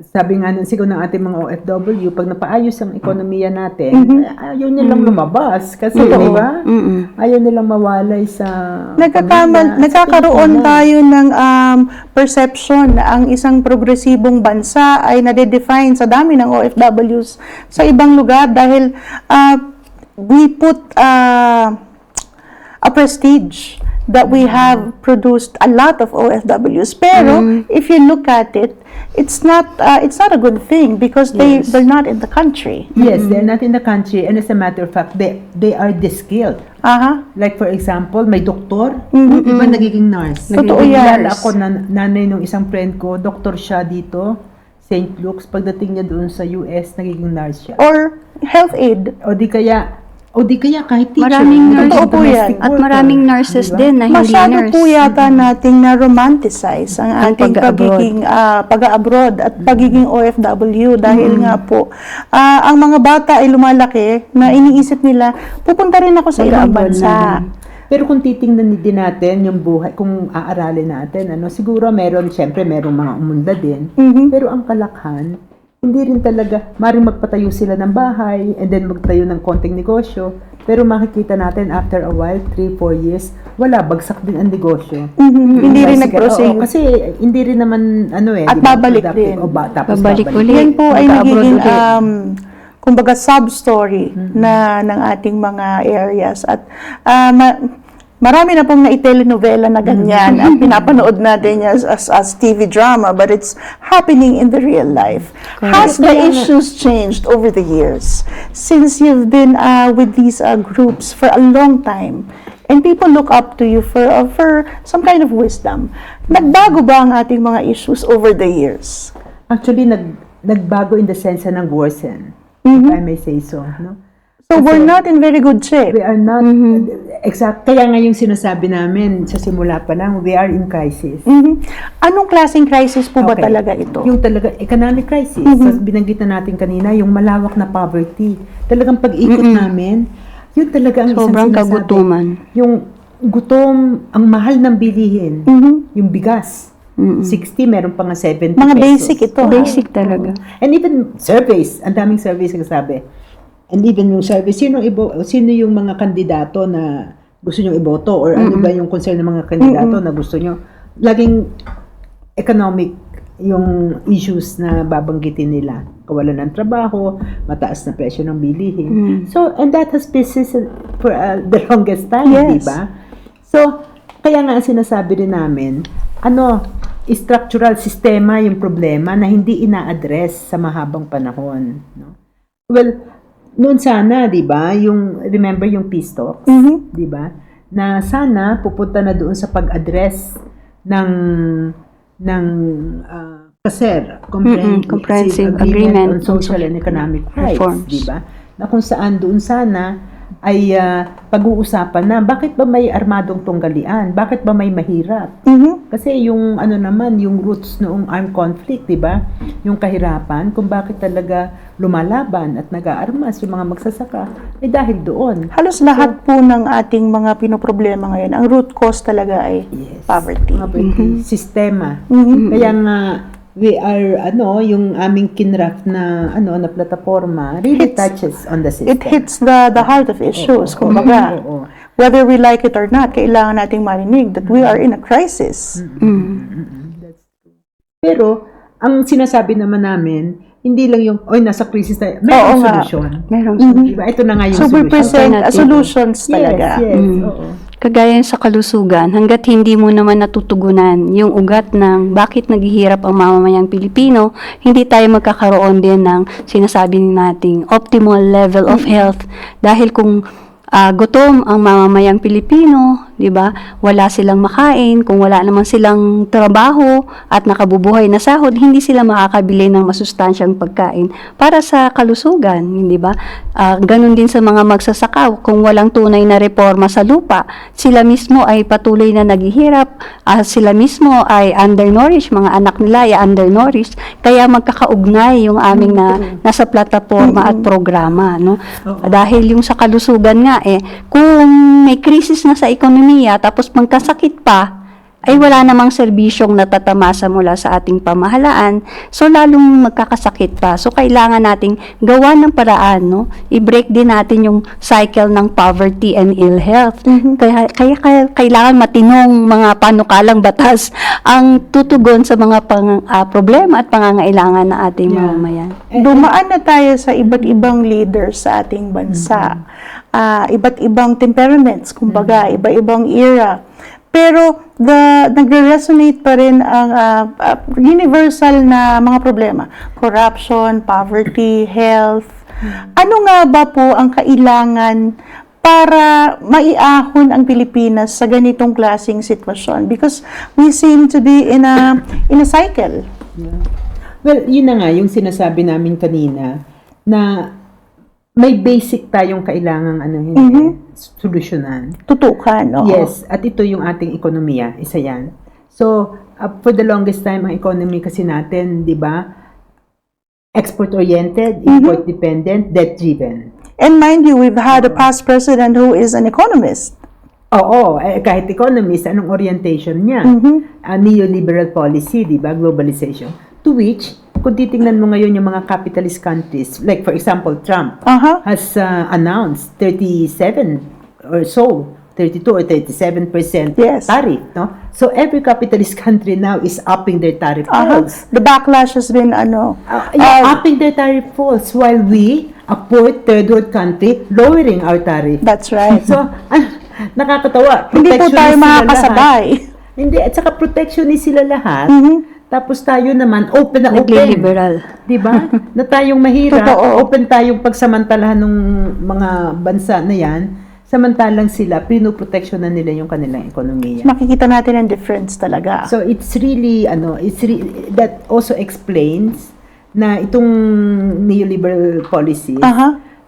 B: sabi nga siguro ng ating mga OFW, pag napaayos ang ekonomiya natin, ayaw nilang lumabas. Kasi, di ba? Ayaw nilang mawalay sa pamilya, sa
A: Nagkakaroon
B: Pilipinas.
A: tayo ng perception na ang isang progresibong bansa ay nade-define sa dami ng OFWs sa ibang lugar dahil we put a prestige that we have produced a lot of OFWs. Pero if you look at it, it's not a good thing because they're not in the country.
B: Yes, they're not in the country, and as a matter of fact, they are de-skilled.
A: Aha.
B: Like for example, may doktor, iba nagiging nurse.
A: Totoo yan.
B: Kilala ako nanay nung isang friend ko, doktor siya dito, St. Luke's. Pagdating niya doon sa US, nagiging nurse siya.
A: Or health aid.
B: O di kaya kahit teacher.
C: Maraming nurse.
A: Totoo po yan.
C: At maraming nurses din na hindi
A: Masyado
C: nurse.
A: po yata nating na-romanticize ang ating
C: pag-abroad.
A: pagiging pag-abroad at pagiging OFW dahil nga po ang mga bata ay lumalaki na iniisip nila pupunta rin ako sa ibang
C: Mag-abroad
A: bansa.
B: Pero kung titingnan din natin yung buhay, kung aaralin natin, siguro siyempre merong mga umunda din. Pero ang kalakhan, hindi rin talaga, maring magpatayo sila ng bahay and then magtayo ng konting negosyo. Pero makikita natin after a while, 3-4 years, wala, bagsak din ang negosyo.
A: Hindi rin
B: Bicycle,
A: nag-proceed.
B: oo, kasi hindi rin naman,
A: At
B: di ba,
A: babalik
B: productive.
A: din.
B: Tapos
C: Babalik ulit.
A: Yan po ay
C: Mag-abroad
A: nagiging
C: ulit.
A: kumbaga sub-story na ng ating mga areas at marami na pong naitelenovela na ganyan at pinapanood natin as TV drama, but it's happening in the real life. Has the issues changed over the years since you've been with these groups for a long time? And people look up to you for some kind of wisdom. Nagbago ba ang ating mga issues over the years?
B: Actually, nagbago in the sense na nag-worsen. If I may say so. No?
A: So, we're not in very good shape.
B: We are not, exact, kaya nga yung sinasabi namin sa simula pa lang, we are in crisis.
A: Anong klaseng crisis po ba
B: Okay.
A: talaga ito?
B: Yung talaga, economic crisis. So, binanggit na natin kanina, yung malawak na poverty. Talagang pag-ikot namin, yun talaga ang
C: Sobrang
B: isang sinasabi.
C: kagutuman.
B: Yung gutom, ang mahal ng bilihin. Yung bigas. 60, meron pa nga 70
A: Mga
B: pesos.
A: basic ito.
C: Basic talaga.
B: And even surveys, ang daming surveys nagsasabi. And even yung survey, sino yung mga kandidato na gusto nyo iboto or ano ba yung concern ng mga kandidato na gusto nyo? Laging economic yung issues na babanggitin nila. Kawalan ng trabaho, mataas na presyo ng bilihin. So, and that has persisted for the longest time,
A: Yes.
B: di ba? So, kaya nga ang sinasabi rin namin, structural sistema yung problema na hindi ina-address sa mahabang panahon. No? Well, noon sana, 'di ba, remember yung peace talks, 'di ba? Na sana pupunta na doon sa pag-address ng CASER, Comprehensive Agreement on Social and Economic Rights,
C: Reforms.
B: 'di ba? Na kung saan doon sana ay pag-uusapan na bakit ba may armadong tunggalian? Bakit ba may mahirap? Kasi yung yung roots noong armed conflict, 'di ba? Yung kahirapan kung bakit talaga lumalaban at nag-aarmas yung mga magsasaka ay dahil doon.
A: Halos lahat po ng ating mga pinoproblema ngayon, ang root cause talaga ay poverty.
B: Sistema. Kaya nga we are yung aming kinraft na na plataforma really touches on the system.
A: It hits the heart of issues. Kumbaga, whether we like it or not, kailangan nating marinig that we are in a crisis.
B: Pero ang sinasabi naman namin, hindi lang yung nasa crisis tayo.
A: Oo
B: Mayroong
A: nga.
B: solusyon.
C: Meron
B: Diba? Ito na nga yung
A: So, we
B: solution.
A: present
C: Alternative.
A: solutions talaga.
B: Yes, oo.
C: Kagaya sa kalusugan, hanggat hindi mo naman natutugunan yung ugat ng bakit naghihirap ang mamamayang Pilipino, hindi tayo magkakaroon din ng sinasabi nating optimal level of health. Dahil kung gutom ang mamamayang Pilipino, 'di ba? Wala silang makain, kung wala naman silang trabaho at nakabubuhay na sahod, hindi sila makakabili ng masustansyang pagkain para sa kalusugan, hindi ba? Ganun din sa mga magsasaka, kung walang tunay na reforma sa lupa, sila mismo ay patuloy na naghihirap, sila mismo ay undernourished, mga anak nila ay undernourished, kaya magkakaugnay yung aming nasa plataforma at programa, no? Dahil yung sa kalusugan nga kung may krisis na sa ekonomiya tapos magkasakit pa, ay wala namang serbisyong natatamasa mula sa ating pamahalaan, so lalong magkakasakit pa. So kailangan nating gawa ng paraan, no? I-break din natin yung cycle ng poverty and ill health. Kaya kailangan matinong mga panukalang batas ang tutugon sa mga problema at pangangailangan ng ating mamamayan.
A: Dumaan na tayo sa iba't ibang leaders sa ating bansa. Iba't ibang temperaments, kumbaga, iba-ibang era. Pero nagre-resonate pa rin ang universal na mga problema. Corruption, poverty, health. Ano nga ba po ang kailangan para maiahon ang Pilipinas sa ganitong klaseng sitwasyon? Because we seem to be in a cycle.
B: Well, yun na nga yung sinasabi namin kanina na may basic tayong kailangang solusyonan.
A: Tutukan, oo.
B: Yes, at ito yung ating ekonomiya, isa yan. So, for the longest time, ang economy kasi natin, di ba, export-oriented, import-dependent, debt-driven.
A: And mind you, we've had a past president who is an economist.
B: Oo, kahit economist, anong orientation niya? Neoliberal policy, di ba, globalization. To which, kung titingnan mo ngayon yung mga capitalist countries, like for example, Trump has announced 37 or so, 32 or 37% tariff, no? So every capitalist country now is upping their tariff falls.
A: The backlash has been
B: upping their tariff falls while we, a poor third world country, lowering our tariff.
A: That's right.
B: So, nakakatawa.
A: Hindi po tayo makakasabay.
B: Hindi, at saka protectionist sila lahat. Tapos tayo naman, open na open.
C: Nagliliberal.
B: Diba? Na tayong mahirap,
A: Totoo.
B: open tayong pagsamantalahan ng mga bansa na yan, samantalang sila, pinoprotection na nila yung kanilang ekonomiya.
A: Makikita natin ang difference talaga.
B: So, it's really, that also explains na itong neoliberal policies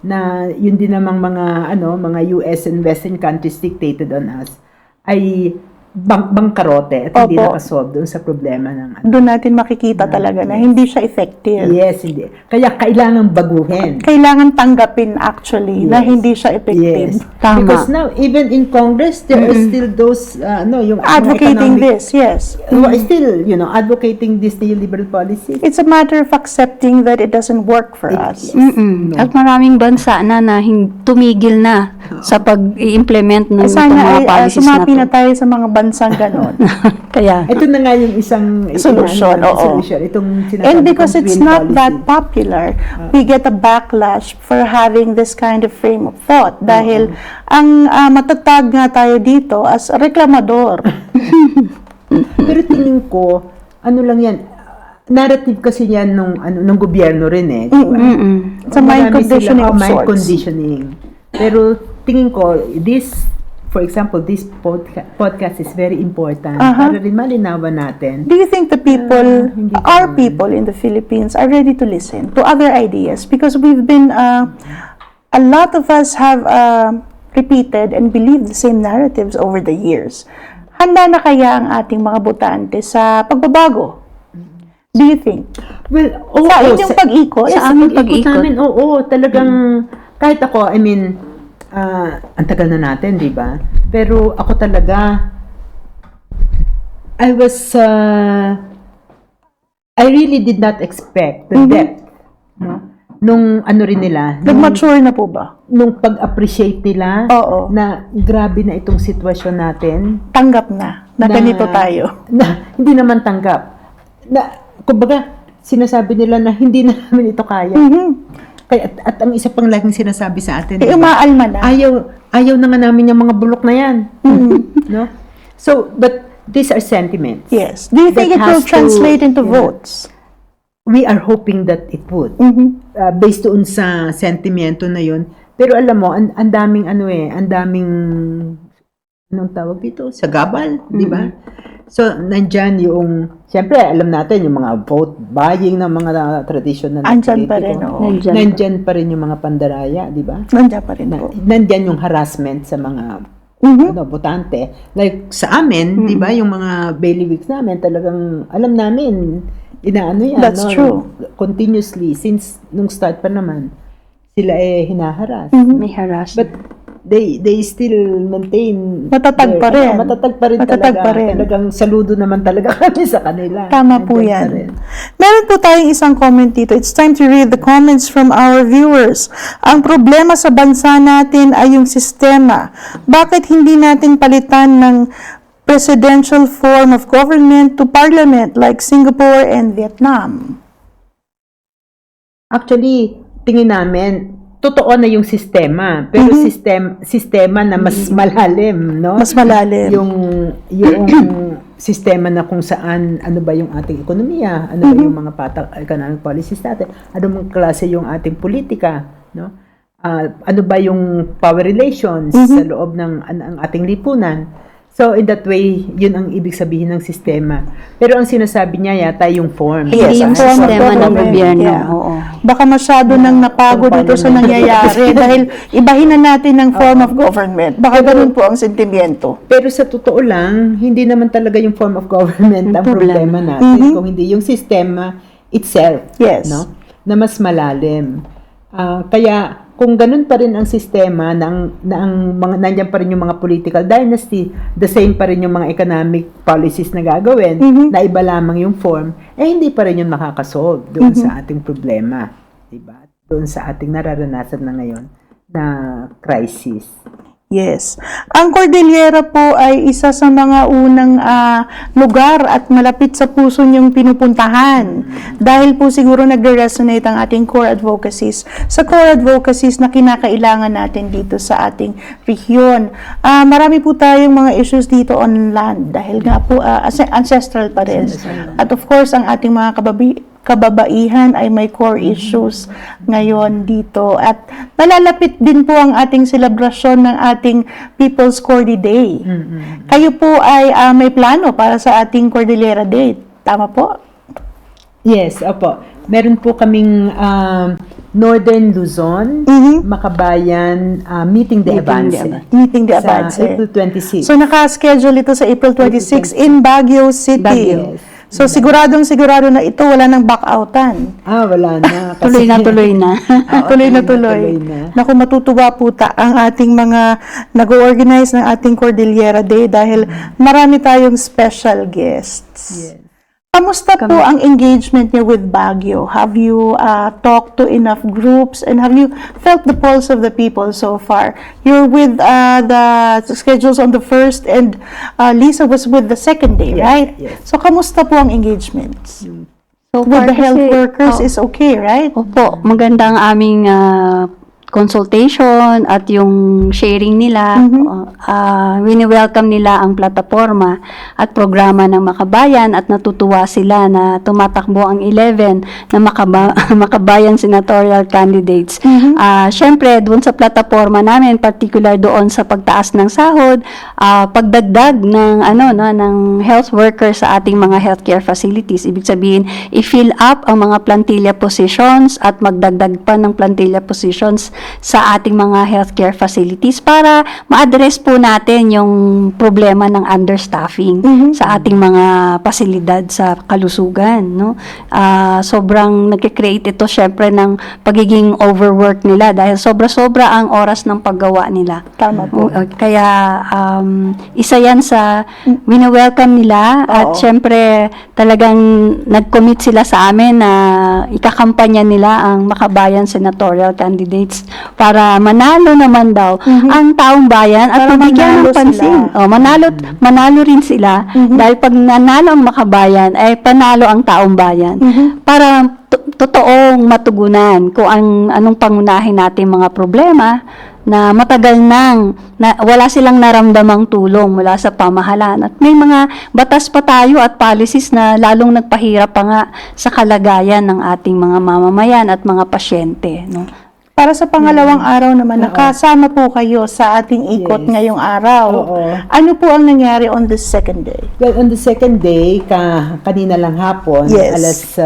B: na yun din namang mga US and Western countries dictated on us ay bangkarote at hindi
A: Opo.
B: nakasolve doon sa problema ng
A: Doon natin makikita talaga na hindi siya effective.
B: Yes, hindi. Kaya kailangan baguhin.
A: Kailangan tanggapin actually na
B: Yes.
A: hindi siya effective.
B: Yes.
C: Tama.
B: Because now, even in Congress, there are still those, yung
A: Advocating
B: economic-
A: this, yes.
B: Still, advocating this neoliberal policy.
A: It's a matter of accepting that it doesn't work for us.
C: At maraming bansa na tumigil na sa pag-i-implement ng itong
A: Sana
C: mga
A: ay
C: policies
A: sumapi
C: na
A: na
C: to.
A: tayo sa mga bansang ganon.
C: Kaya,
B: Ito na nga yung isang
A: Solution, oo.
B: solution. Itong
A: And
B: sinasabi
A: because
B: kong
A: it's
B: twin
A: not
B: policy.
A: that popular, we get a backlash for having this kind of frame of thought. Dahil ang matatag nga tayo dito as reklamador.
B: Pero tingin ko, ano lang yan, narrative kasi yan nung gobyerno rin eh. di ba?
A: It's a mind
B: Marami
A: conditioning
B: sila,
A: of
B: mind
A: sorts.
B: conditioning. Pero tingin ko, for example, this podcast is very important para rin malinawan natin.
A: Do you think the people,
B: hindi
A: our
B: naman.
A: people in the Philippines are ready to listen to other ideas? Because we've been, a lot of us have repeated and believed the same narratives over the years. Handa na kaya ang ating mga botante sa pagbabago? Do you think?
B: Well, oo.
A: Sa inyong pag-ikot?
C: sa aming pag-ikot.
B: namin, oo, talagang, kahit ako, I mean, ang tagal na natin, di ba? Pero ako talaga, I really did not expect the depth, no? Nung rin nila,
A: Nag-mature na po ba?
B: nung pag-appreciate nila
A: Oo.
B: na grabe na itong sitwasyon natin,
A: Tanggap na ganito tayo.
B: na hindi naman tanggap. Na, kumbaga, sinasabi nila na hindi na namin ito kaya. Kaya, at ang isa pang laging sinasabi sa atin, diba?
A: Umaalma na.
B: ayaw na nga namin yung mga bulok na yan. No? So, but these are sentiments.
A: Yes. Do you think it
B: That
A: will
B: has to,
A: translate into
B: yeah.
A: votes?
B: We are hoping that it would. Based doon sa sentimiento na yun. Pero alam mo, ang daming anong tawag dito? Sagabal, di ba? So, nandyan yung, siyempre, alam natin, yung mga vote buying ng mga traditional na
A: Andyan pa rin,
B: politiko.
A: oo.
B: Nandyan pa rin yung mga pandaraya, di ba?
A: Nandiyan pa rin po.
B: Nandyan yung harassment sa mga botante. Like sa amin, di ba, yung mga bailiwicks namin, talagang alam namin, inaano yan.
A: That's true.
B: Continuously, since nung start pa naman, sila hinaharas.
C: may harass.
B: But they still maintain
A: Matatag pa rin.
B: Matatag pa rin
A: Matatag
B: talaga.
A: pa rin.
B: Talagang saludo naman talaga kami sa kanila.
A: Tama po
B: Nandyan pa rin.
A: yan. Meron po tayong isang comment dito. It's time to read the comments from our viewers. Ang problema sa bansa natin ay yung sistema. Bakit hindi natin palitan ng presidential form of government to parliament like Singapore and Vietnam?
B: Actually, tingin namin, totoo na yung sistema, pero sistema na mas malalim, no?
A: Mas malalim.
B: Yung sistema na kung saan, ano ba yung ating ekonomiya, ano ba yung mga economic policies natin, ano mga klase yung ating politika, no? Ano ba yung power relations sa loob ng ang ating lipunan. So, in that way, yun ang ibig sabihin ng sistema. Pero ang sinasabi niya yata yung form.
C: Hindi yung
A: form of
C: sistema ng
A: government,
C: gobyerno.
A: yeah.
C: Oo.
A: Baka masyado nang napago dito sa nangyayari dahil ibahin na natin ng form of government. Baka ganun po ang sentimiento.
B: Pero sa totoo lang, hindi naman talaga yung form of government ang problema natin, kung hindi yung sistema itself,
A: Yes.
B: no? Na mas malalim. Kaya kung ganun pa rin ang sistema na ang mga nandiyan pa rin yung mga political dynasty, the same pa rin yung mga economic policies na gagawin, na iba lamang yung form, hindi pa rin yun makakasolve doon sa ating problema, diba? Doon sa ating nararanasan na ngayon na crisis.
A: Yes. Ang Cordillera po ay isa sa mga unang lugar at malapit sa puso niyong pinupuntahan. Dahil po siguro nagre-resonate ang ating core advocacies sa core advocacies na kinakailangan natin dito sa ating rehiyon. Marami po tayong mga issues dito on land dahil nga po ancestral pa rin. At of course, ang ating mga kababaihan ay may core issues ngayon dito. At nalalapit din po ang ating selebrasyon ng ating People's Cordy Day. Kayo po ay may plano para sa ating Cordillera Day. Tama po?
B: Yes, opo. Meron po kaming Northern Luzon,
A: Mhm.
B: Makabayan, Meeting de Avance.
A: Meeting the
B: Sa
A: Avance.
B: April 26.
A: So naka-schedule ito sa April 26 in Baguio City.
C: Baguio.
A: So siguro na ito, wala nang back-outan.
B: Wala na.
C: Tuloy na tuloy na.
A: Tuloy na tuloy. Naku, matutuwa po ang ating mga nag-organize ng ating Cordillera Day dahil marami tayong special guests.
B: Yes.
A: Kamusta po ang engagement niyo with Baguio? Have you talked to enough groups and have you felt the pulse of the people so far? You're with the schedules on the first and Lisa was with the second day, right?
B: yes.
A: So kamusta po ang engagements?
C: So
A: With
C: far
A: the health
C: kasi,
A: workers is okay, right?
C: Opo, maganda ang aming consultation at yung sharing nila. Wini-welcome nila ang plataforma at programa ng Makabayan at natutuwa sila na tumatakbo ang 11 na Makabayan senatorial candidates. Syempre, doon sa plataforma namin, particular doon sa pagtaas ng sahod, pagdagdag ng ng health workers sa ating mga healthcare facilities. Ibig sabihin, i-fill up ang mga plantilla positions at magdagdag pa ng plantilla positions sa ating mga healthcare facilities para ma-address po natin yung problema ng understaffing sa ating mga pasilidad sa kalusugan, no? Sobrang nagke-create ito syempre ng pagiging overwork nila dahil sobra-sobra ang oras ng paggawa nila.
A: Tama po.
C: Kaya isa yan sa wini-welcome nila at syempre talagang nag-commit sila sa amin na ikakampanya nila ang Makabayan senatorial candidates para manalo naman daw ang taong bayan at
A: Para
C: mabigyan
A: manalo
C: ng pansin.
A: sila.
C: Manalo rin sila dahil pag nanalo ang Makabayan ay panalo ang taong bayan. Para totoong matugunan kung anong pangunahin natin mga problema na matagal na wala silang naramdamang tulong mula sa pamahalaan. At may mga batas pa tayo at policies na lalong nagpahirap pa nga sa kalagayan ng ating mga mamamayan at mga pasyente, no?
A: Para sa pangalawang araw naman, nakasama po kayo sa ating ikot
B: Yes.
A: ngayong araw.
B: Oo.
A: Ano po ang nangyari on the second day?
B: Well, on the second day, kanina lang hapon,
A: Yes.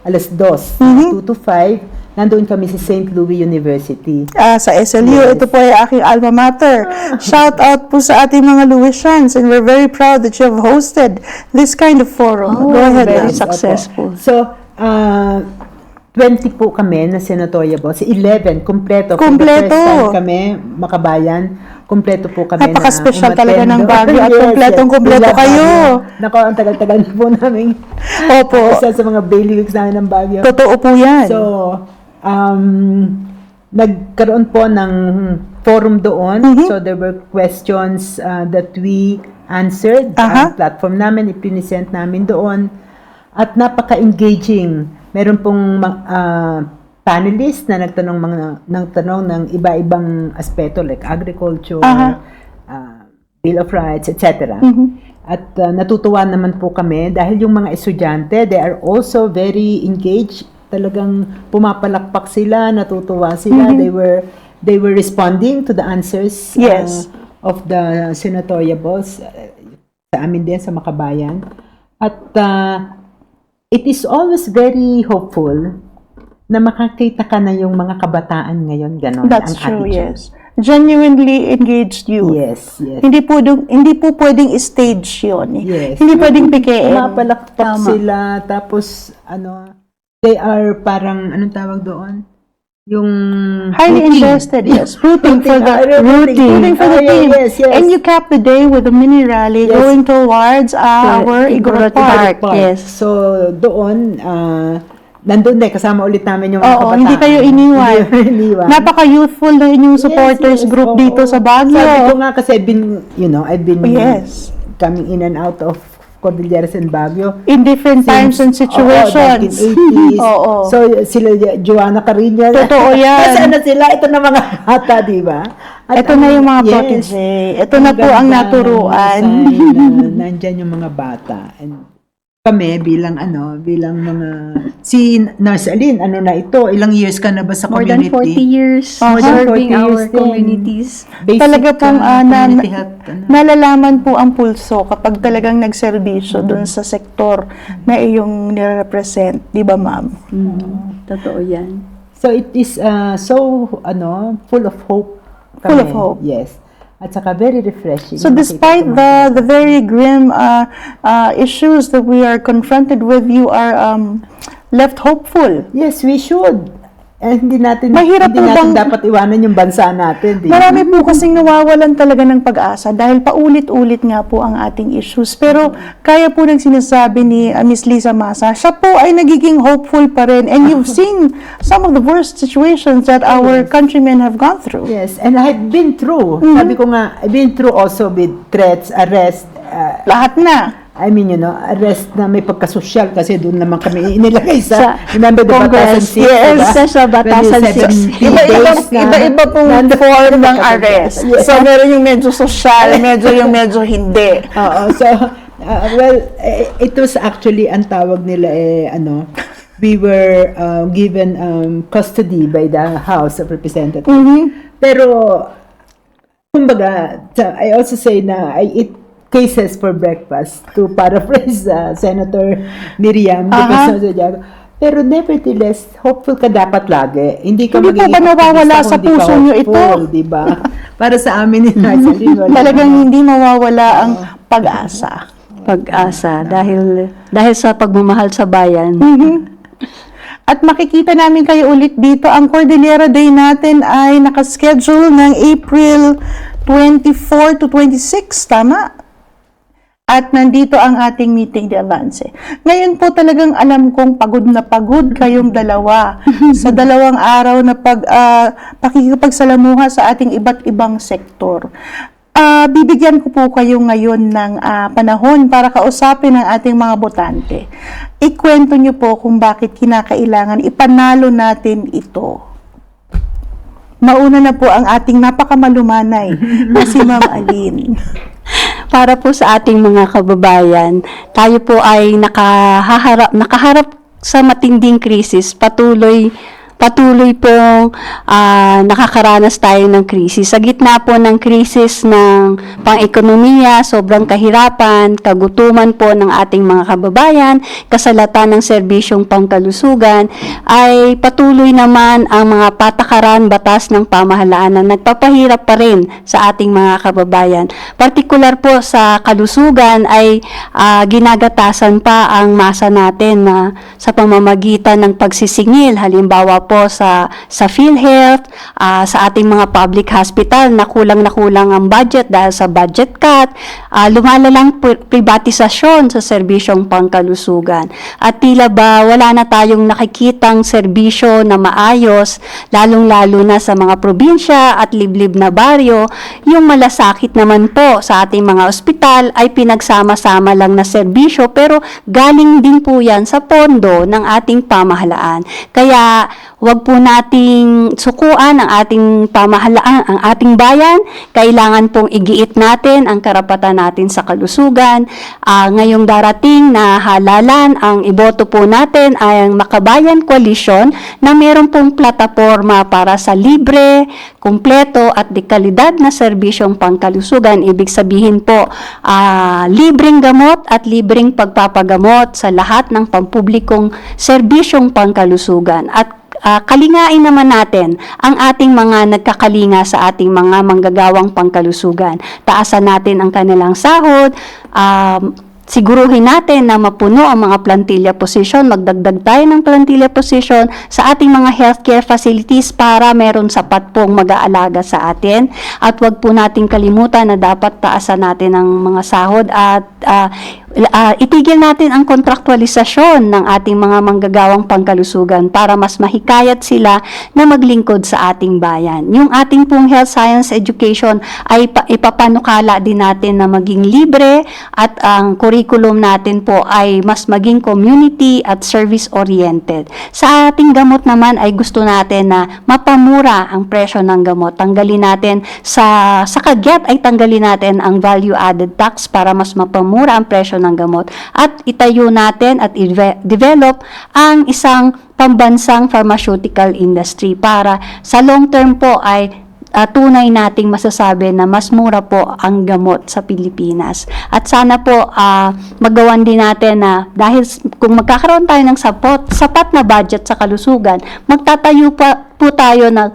B: alas 2, 2 to 5, nandoon kami sa St. Louis University.
A: Sa SLU, ito po ay aking alma mater. Shout out po sa ating mga Louisians and we're very proud that you have hosted this kind of forum. Go ahead.
C: very
A: ma'am.
C: successful.
B: So, 20 po kami na senatorial boss. 11, kumpleto. For the
A: Kumpleto.
B: first time kami, Makabayan, kumpleto po kami
A: Napaka-special
B: na
A: talaga ng
B: umattend.
A: Baguio at kumpletong-kumpleto
B: We love
A: kayo.
B: Baguio. Nako, ang tagal-tagal na po namin.
A: Opo.
B: Isa sa mga bailiwicks namin ng Baguio.
A: Totoo po yan.
B: So, nagkaroon po ng forum doon. So, there were questions that we answered. Ang platform namin, ipinisent namin doon. At napaka-engaging. Meron pong panelists na nagtanong ng iba-ibang aspeto like agriculture, Bill of Rights, etc. At natutuwa naman po kami dahil yung mga estudyante, they are also very engaged. Talagang pumapalakpak sila, natutuwa sila. They were responding to the answers
A: Yes.
B: of the senatorial boss sa amin din sa Makabayan. At it is always very hopeful na makakita ka na yung mga kabataan ngayon, ganon.
A: That's
B: ang
A: true,
B: attitude.
A: yes. Genuinely engaged youth.
B: Yes, yes.
A: Hindi po pwedeng stage yun.
B: Yes.
A: Hindi pwedeng pikein.
B: Pumapalakpak
C: Tama.
B: sila, tapos, they are parang, anong tawag doon? Yung
A: Highly invested, yes. Rooting for the
B: Rooting
A: for the team.
B: Yes, yes.
A: And you cap the day with a mini rally
B: Yes.
A: going towards our Igorot Park.
B: Park.
C: Yes.
B: So, doon, nandun din, kasama ulit namin yung mga
A: Oo,
B: kabataan.
A: hindi kayo iniwan.
B: Hindi iniwan.
A: Napaka-youthful na inyong supporters
B: Yes, yes,
A: group
B: oo.
A: dito sa Baguio.
B: Sabi ko nga kasi I've been
A: Yes.
B: coming in and out of Cordilleras and Baguio.
A: In different times and situations.
B: 1980s.
A: Oo.
B: So, sila Joanna Carina.
A: Totoo yan.
B: Kasi sila? Ito na mga bata, di ba? At
A: Ito na yung mga
B: yes,
A: protege. Ito na po ang
B: ganda
A: naturuan.
B: ng sign na nandyan yung mga bata. And kami bilang mga si Nurse Aline, na ito? Ilang years ka na ba sa
C: More than
B: community?
C: 40 years
B: More than 40
C: serving our
B: years din.
C: communities.
B: Basic,
A: Talaga pong
B: community health.
A: nalalaman po ang pulso kapag talagang nagserbisyo doon sa sektor na iyong nire-represent, di ba ma'am?
C: Totoo yan.
B: So it is so full of hope.
A: Full of hope.
B: Yes. At saka very refreshing.
A: So despite the very grim issues that we are confronted with, you are left hopeful.
B: Yes, we should. Hindi natin
A: Mahirap po bang-
B: dapat iwanan yung bansa natin. Di ba?
A: Marami po kasing nawawalan talaga ng pag-asa dahil paulit-ulit nga po ang ating issues. Pero kaya po ng sinasabi ni Miss Liza Masa, siya po ay nagiging hopeful pa rin. And you've seen some of the worst situations that our countrymen have gone through.
B: Yes, and I've been through. Sabi ko nga, I've been through also with threats, arrest,
A: Lahat na.
B: I mean, arrest na may pagkasosyal kasi doon naman kami inilagay sa,
C: Sa
B: remember the
C: Congress.
B: Batasan 6,
C: Yes, sa Batasan 6.
A: Iba pong form ng arrest. So, meron yung medyo social, medyo hindi.
B: Oo, so, well, it was actually, ang tawag nila we were given custody by the House of Representatives. Pero, kumbaga, I also say na I eat cases for breakfast, to paraphrase Senator Miriam. Pero nevertheless, hopeful ka dapat lagi. Hindi ka
A: Hindi po ba nawawala sa puso nyo ito?
B: Diba? Para sa amin ni Marceline,
A: Talagang hindi mawawala ang pag-asa.
C: Pag-asa dahil sa pagmamahal sa bayan.
A: At makikita namin kayo ulit dito. Ang Cordillera Day natin ay nakaschedule ng April 24 to 26, tama? At nandito ang ating meeting de avance. Ngayon po talagang alam kong pagod na pagod kayong dalawa sa 2 araw na pakikipagsalamuha sa ating iba't ibang sektor. Bibigyan ko po kayo ngayon ng panahon para kausapin ang ating mga botante. Ikwento nyo po kung bakit kinakailangan ipanalo natin ito. Mauna na po ang ating napakamalumanay na si Ma'am Aline.
C: Para po sa ating mga kababayan, tayo po ay nakaharap sa matinding krisis, patuloy pong nakakaranas tayo ng krisis. Sa gitna po ng krisis ng pang-ekonomiya, sobrang kahirapan, kagutuman po ng ating mga kababayan, kasalatan ng serbisyong pangkalusugan, ay patuloy naman ang mga patakaran, batas ng pamahalaan na nagpapahirap pa rin sa ating mga kababayan. Partikular po sa kalusugan ay ginagatasan pa ang masa natin na sa pamamagitan ng pagsisingil, halimbawa po sa PhilHealth, sa ating mga public hospital na kulang ang budget dahil sa budget cut, lumalalang privatisasyon sa serbisyong pangkalusugan. At tila ba wala na tayong nakikitang serbisyo na maayos, lalong-lalo na sa mga probinsya at liblib na baryo. Yung malasakit naman po sa ating mga ospital ay pinagsama-sama lang na serbisyo, pero galing din po yan sa pondo ng ating pamahalaan. Kaya wag po nating sukuan ang ating pamahalaan, ang ating bayan. Kailangan pong igiit natin ang karapatan natin sa kalusugan. Ngayong darating na halalan, ang iboto po natin ay ang Makabayan Coalition na meron pong plataforma para sa libre, kumpleto at dekalidad na serbisyong pangkalusugan. Ibig sabihin po, libreng gamot at libreng pagpapagamot sa lahat ng pampublikong serbisyong pangkalusugan. At kalingain naman natin ang ating mga nagkakalinga sa ating mga manggagawang pangkalusugan. Taasan natin ang kanilang sahod, siguruhin natin na mapuno ang mga plantilla position, magdagdag tayo ng plantilla position sa ating mga healthcare facilities para meron sapat pong mag-aalaga sa atin. At wag po nating kalimutan na dapat taasan natin ang mga sahod at itigil natin ang kontraktualisasyon ng ating mga manggagawang pangkalusugan para mas mahikayat sila na maglingkod sa ating bayan. Yung ating pong health science education ay ipapanukala din natin na maging libre at ang curriculum natin po ay mas maging community at service-oriented. Sa ating gamot naman ay gusto natin na mapamura ang presyo ng gamot. Tanggalin natin sa kagyat ay tanggalin natin ang value-added tax para mas mapamura ang presyo ng gamot at itayo natin at i-develop ang isang pambansang pharmaceutical industry para sa long term po ay tunay nating masasabi na mas mura po ang gamot sa Pilipinas. At sana po magawan din natin na dahil kung magkakaroon tayo ng sapat na budget sa kalusugan, magtatayo po tayo na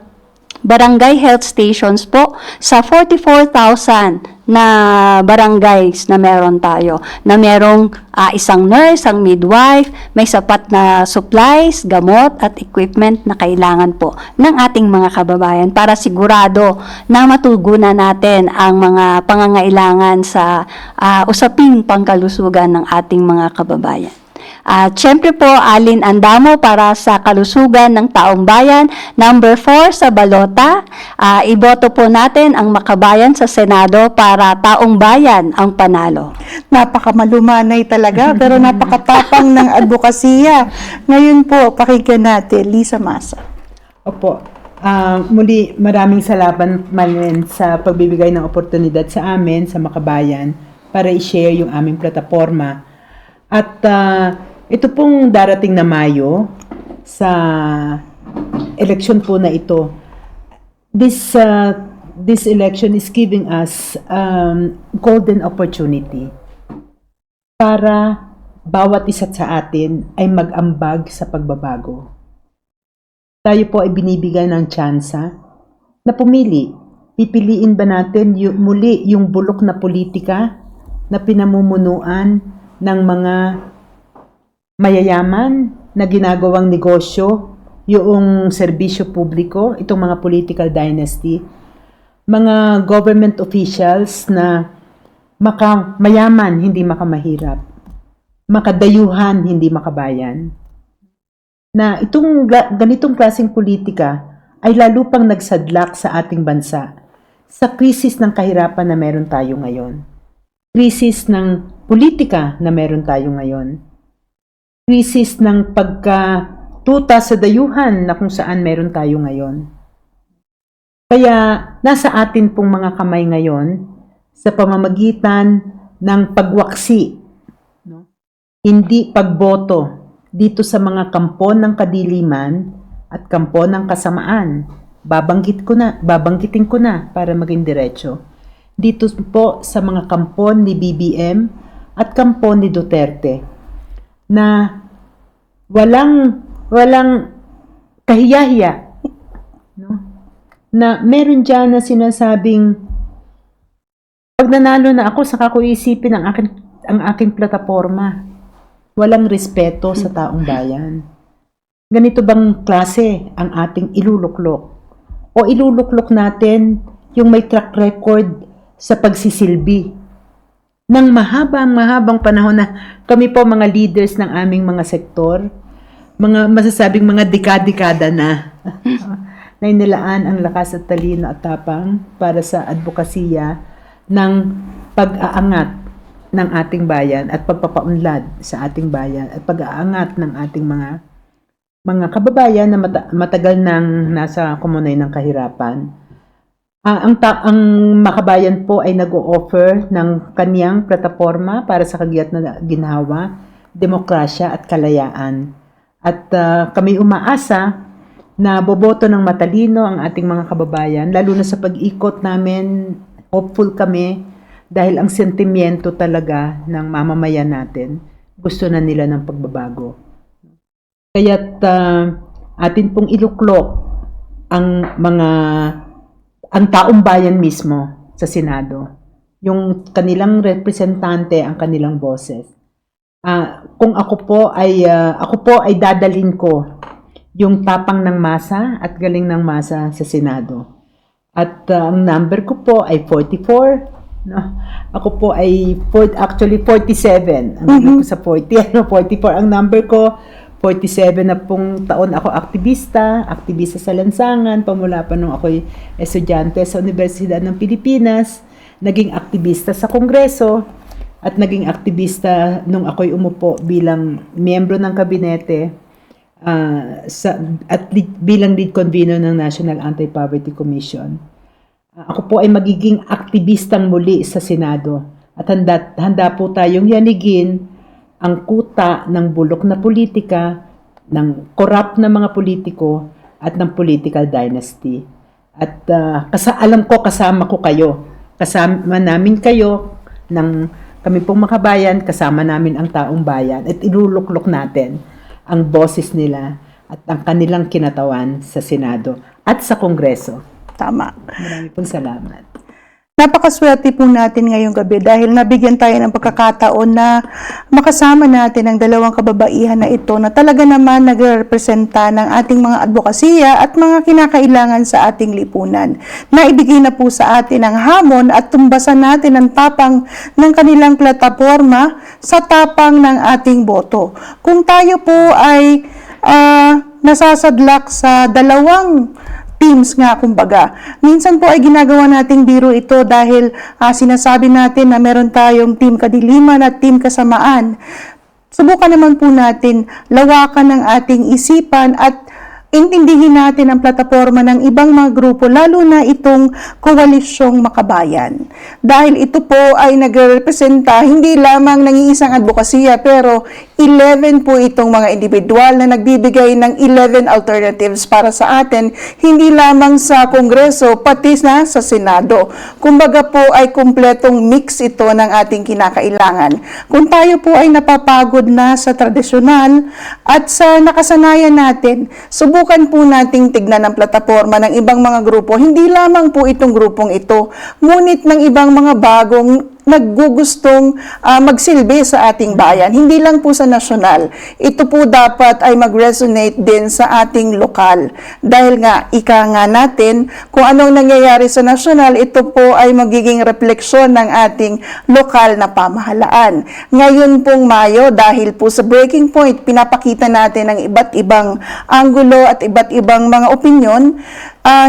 C: barangay health stations po sa 44,000 na barangays na meron tayo. Na merong isang nurse, ang midwife, may sapat na supplies, gamot at equipment na kailangan po ng ating mga kababayan para sigurado na matugunan natin ang mga pangangailangan sa usaping pangkalusugan ng ating mga kababayan. At syempre po, Alin Andamo para sa kalusugan ng taong bayan. Number 4 sa balota, iboto po natin ang makabayan sa Senado para taong bayan ang panalo.
A: Napakamalumanay talaga, pero napakatapang ng advokasya. Ngayon po, pakinggan natin, Lisa Masa.
B: Opo. Muli, maraming salamat Malen sa pagbibigay ng oportunidad sa amin, sa Makabayan, para i-share yung aming plataforma. At ito pong darating na Mayo, sa election po na ito, this election is giving us golden opportunity para bawat isa sa atin ay mag-ambag sa pagbabago. Tayo po ay binibigyan ng tsansa na pumili. Pipiliin ba natin muli yung bulok na politika na pinamumunuan ng mga mayayaman na ginagawang negosyo, yung serbisyo publiko, itong mga political dynasty, mga government officials na mayaman, hindi makamahirap, makadayuhan, hindi makabayan, na itong ganitong klaseng politika ay lalo pang nagsadlak sa ating bansa sa krisis ng kahirapan na meron tayo ngayon, krisis ng politika na meron tayo ngayon, krisis ng pagkatuta sa dayuhan na kung saan meron tayo ngayon. Kaya nasa atin pong mga kamay ngayon sa pamamagitan ng pagwaksi, hindi pagboto dito sa mga kampo ng kadiliman at kampo ng kasamaan. Babanggitin ko na para maging diretso. Dito po sa mga kampo ni BBM at kampo ni Duterte na walang kahiyahiya, no? Na meron dyan na sinasabing pag nanalo na ako, saka ko isipin ang aking plataforma. Walang respeto sa taong bayan. Ganito bang klase ang ating iluluklok? O iluluklok natin yung may track record sa pagsisilbi ng mahabang panahon na kami po mga leaders ng aming mga sektor, mga masasabing mga dekada na na inilaan ang lakas at talino at tapang para sa advokasya ng pag-aangat ng ating bayan at pagpapaunlad sa ating bayan at pag-aangat ng ating mga kababayan na matagal nang nasa komunay ng kahirapan. Ang Makabayan po ay nag-o-offer ng kaniyang plataforma para sa kagiat na ginhawa, demokrasya at kalayaan. At kami umaasa na boboto ng matalino ang ating mga kababayan, lalo na sa pag-ikot namin, hopeful kami dahil ang sentimiento talaga ng mamamayan natin, gusto na nila ng pagbabago. Kaya't atin pong iluklok ang taong bayan mismo sa Senado, yung kanilang representante, ang kanilang boses. Kung ako po ay dadalhin ko yung tapang ng masa at galing ng masa sa Senado. At ang number ko po ay 44. No? Ako po ay actually 47. Ang number ko sa 40, 44 ang number ko. 47 na pong taon ako aktivista sa lansangan, pamula pa nung ako'y estudyante sa Universidad ng Pilipinas, naging aktivista sa Kongreso, at naging aktivista nung ako'y umupo bilang miyembro ng kabinete bilang lead convener ng National Anti-Poverty Commission. Ako po ay magiging aktivistang muli sa Senado at handa po tayong yanigin ang kuta ng bulok na politika, ng corrupt na mga politiko at ng political dynasty. At alam ko kasama ko kayo. Kasama namin kayo kami pong makabayan, kasama namin ang taong bayan at iluluklok natin ang boses nila at ang kanilang kinatawan sa Senado at sa Kongreso.
A: Tama.
B: Marami pong salamat.
A: Napakaswerte po natin ngayong gabi dahil nabigyan tayo ng pagkakataon na makasama natin ang dalawang kababaihan na ito na talaga naman nagrepresenta ng ating mga advokasya at mga kinakailangan sa ating lipunan. Naibigay na po sa atin ang hamon at tumbasan natin ang tapang ng kanilang plataforma sa tapang ng ating boto. Kung tayo po ay nasasadlak sa dalawang teams nga kumbaga. Minsan po ay ginagawa nating biro ito dahil sinasabi natin na meron tayong team kadiliman at team kasamaan. Subukan naman po natin lawakan ng ating isipan at intindihin natin ang plataforma ng ibang mga grupo, lalo na itong koalisyong makabayan. Dahil ito po ay nagrepresenta hindi lamang ng iisang advokasya, pero 11 po itong mga individual na nagbibigay ng 11 alternatives para sa atin, hindi lamang sa Kongreso, pati na sa Senado. Kumbaga po ay kumpletong mix ito ng ating kinakailangan. Kung tayo po ay napapagod na sa tradisyonal at sa nakasanayan natin, subukan po nating tignan ang plataforma ng ibang mga grupo, hindi lamang po itong grupong ito, ngunit ng ibang mga bagong naggugustong magsilbi sa ating bayan. Hindi lang po sa nasyonal. Ito po dapat ay mag-resonate din sa ating lokal. Dahil nga, ika nga natin, kung anong nangyayari sa nasyonal, ito po ay magiging refleksyon ng ating lokal na pamahalaan. Ngayon pong Mayo, dahil po sa breaking point, pinapakita natin ang iba't ibang anggulo at iba't ibang mga opinyon,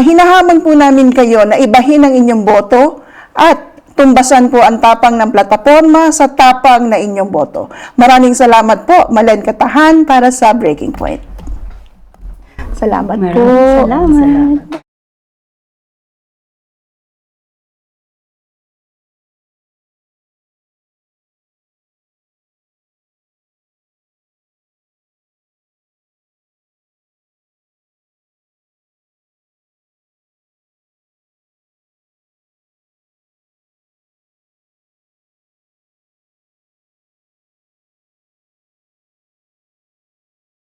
A: hinahamon po namin kayo na ibahin ang inyong boto at tumbasan po ang tapang ng plataforma sa tapang na inyong boto. Maraming salamat po, Malen Katahan, para sa Breaking Point. Salamat po.
C: Maraming salamat.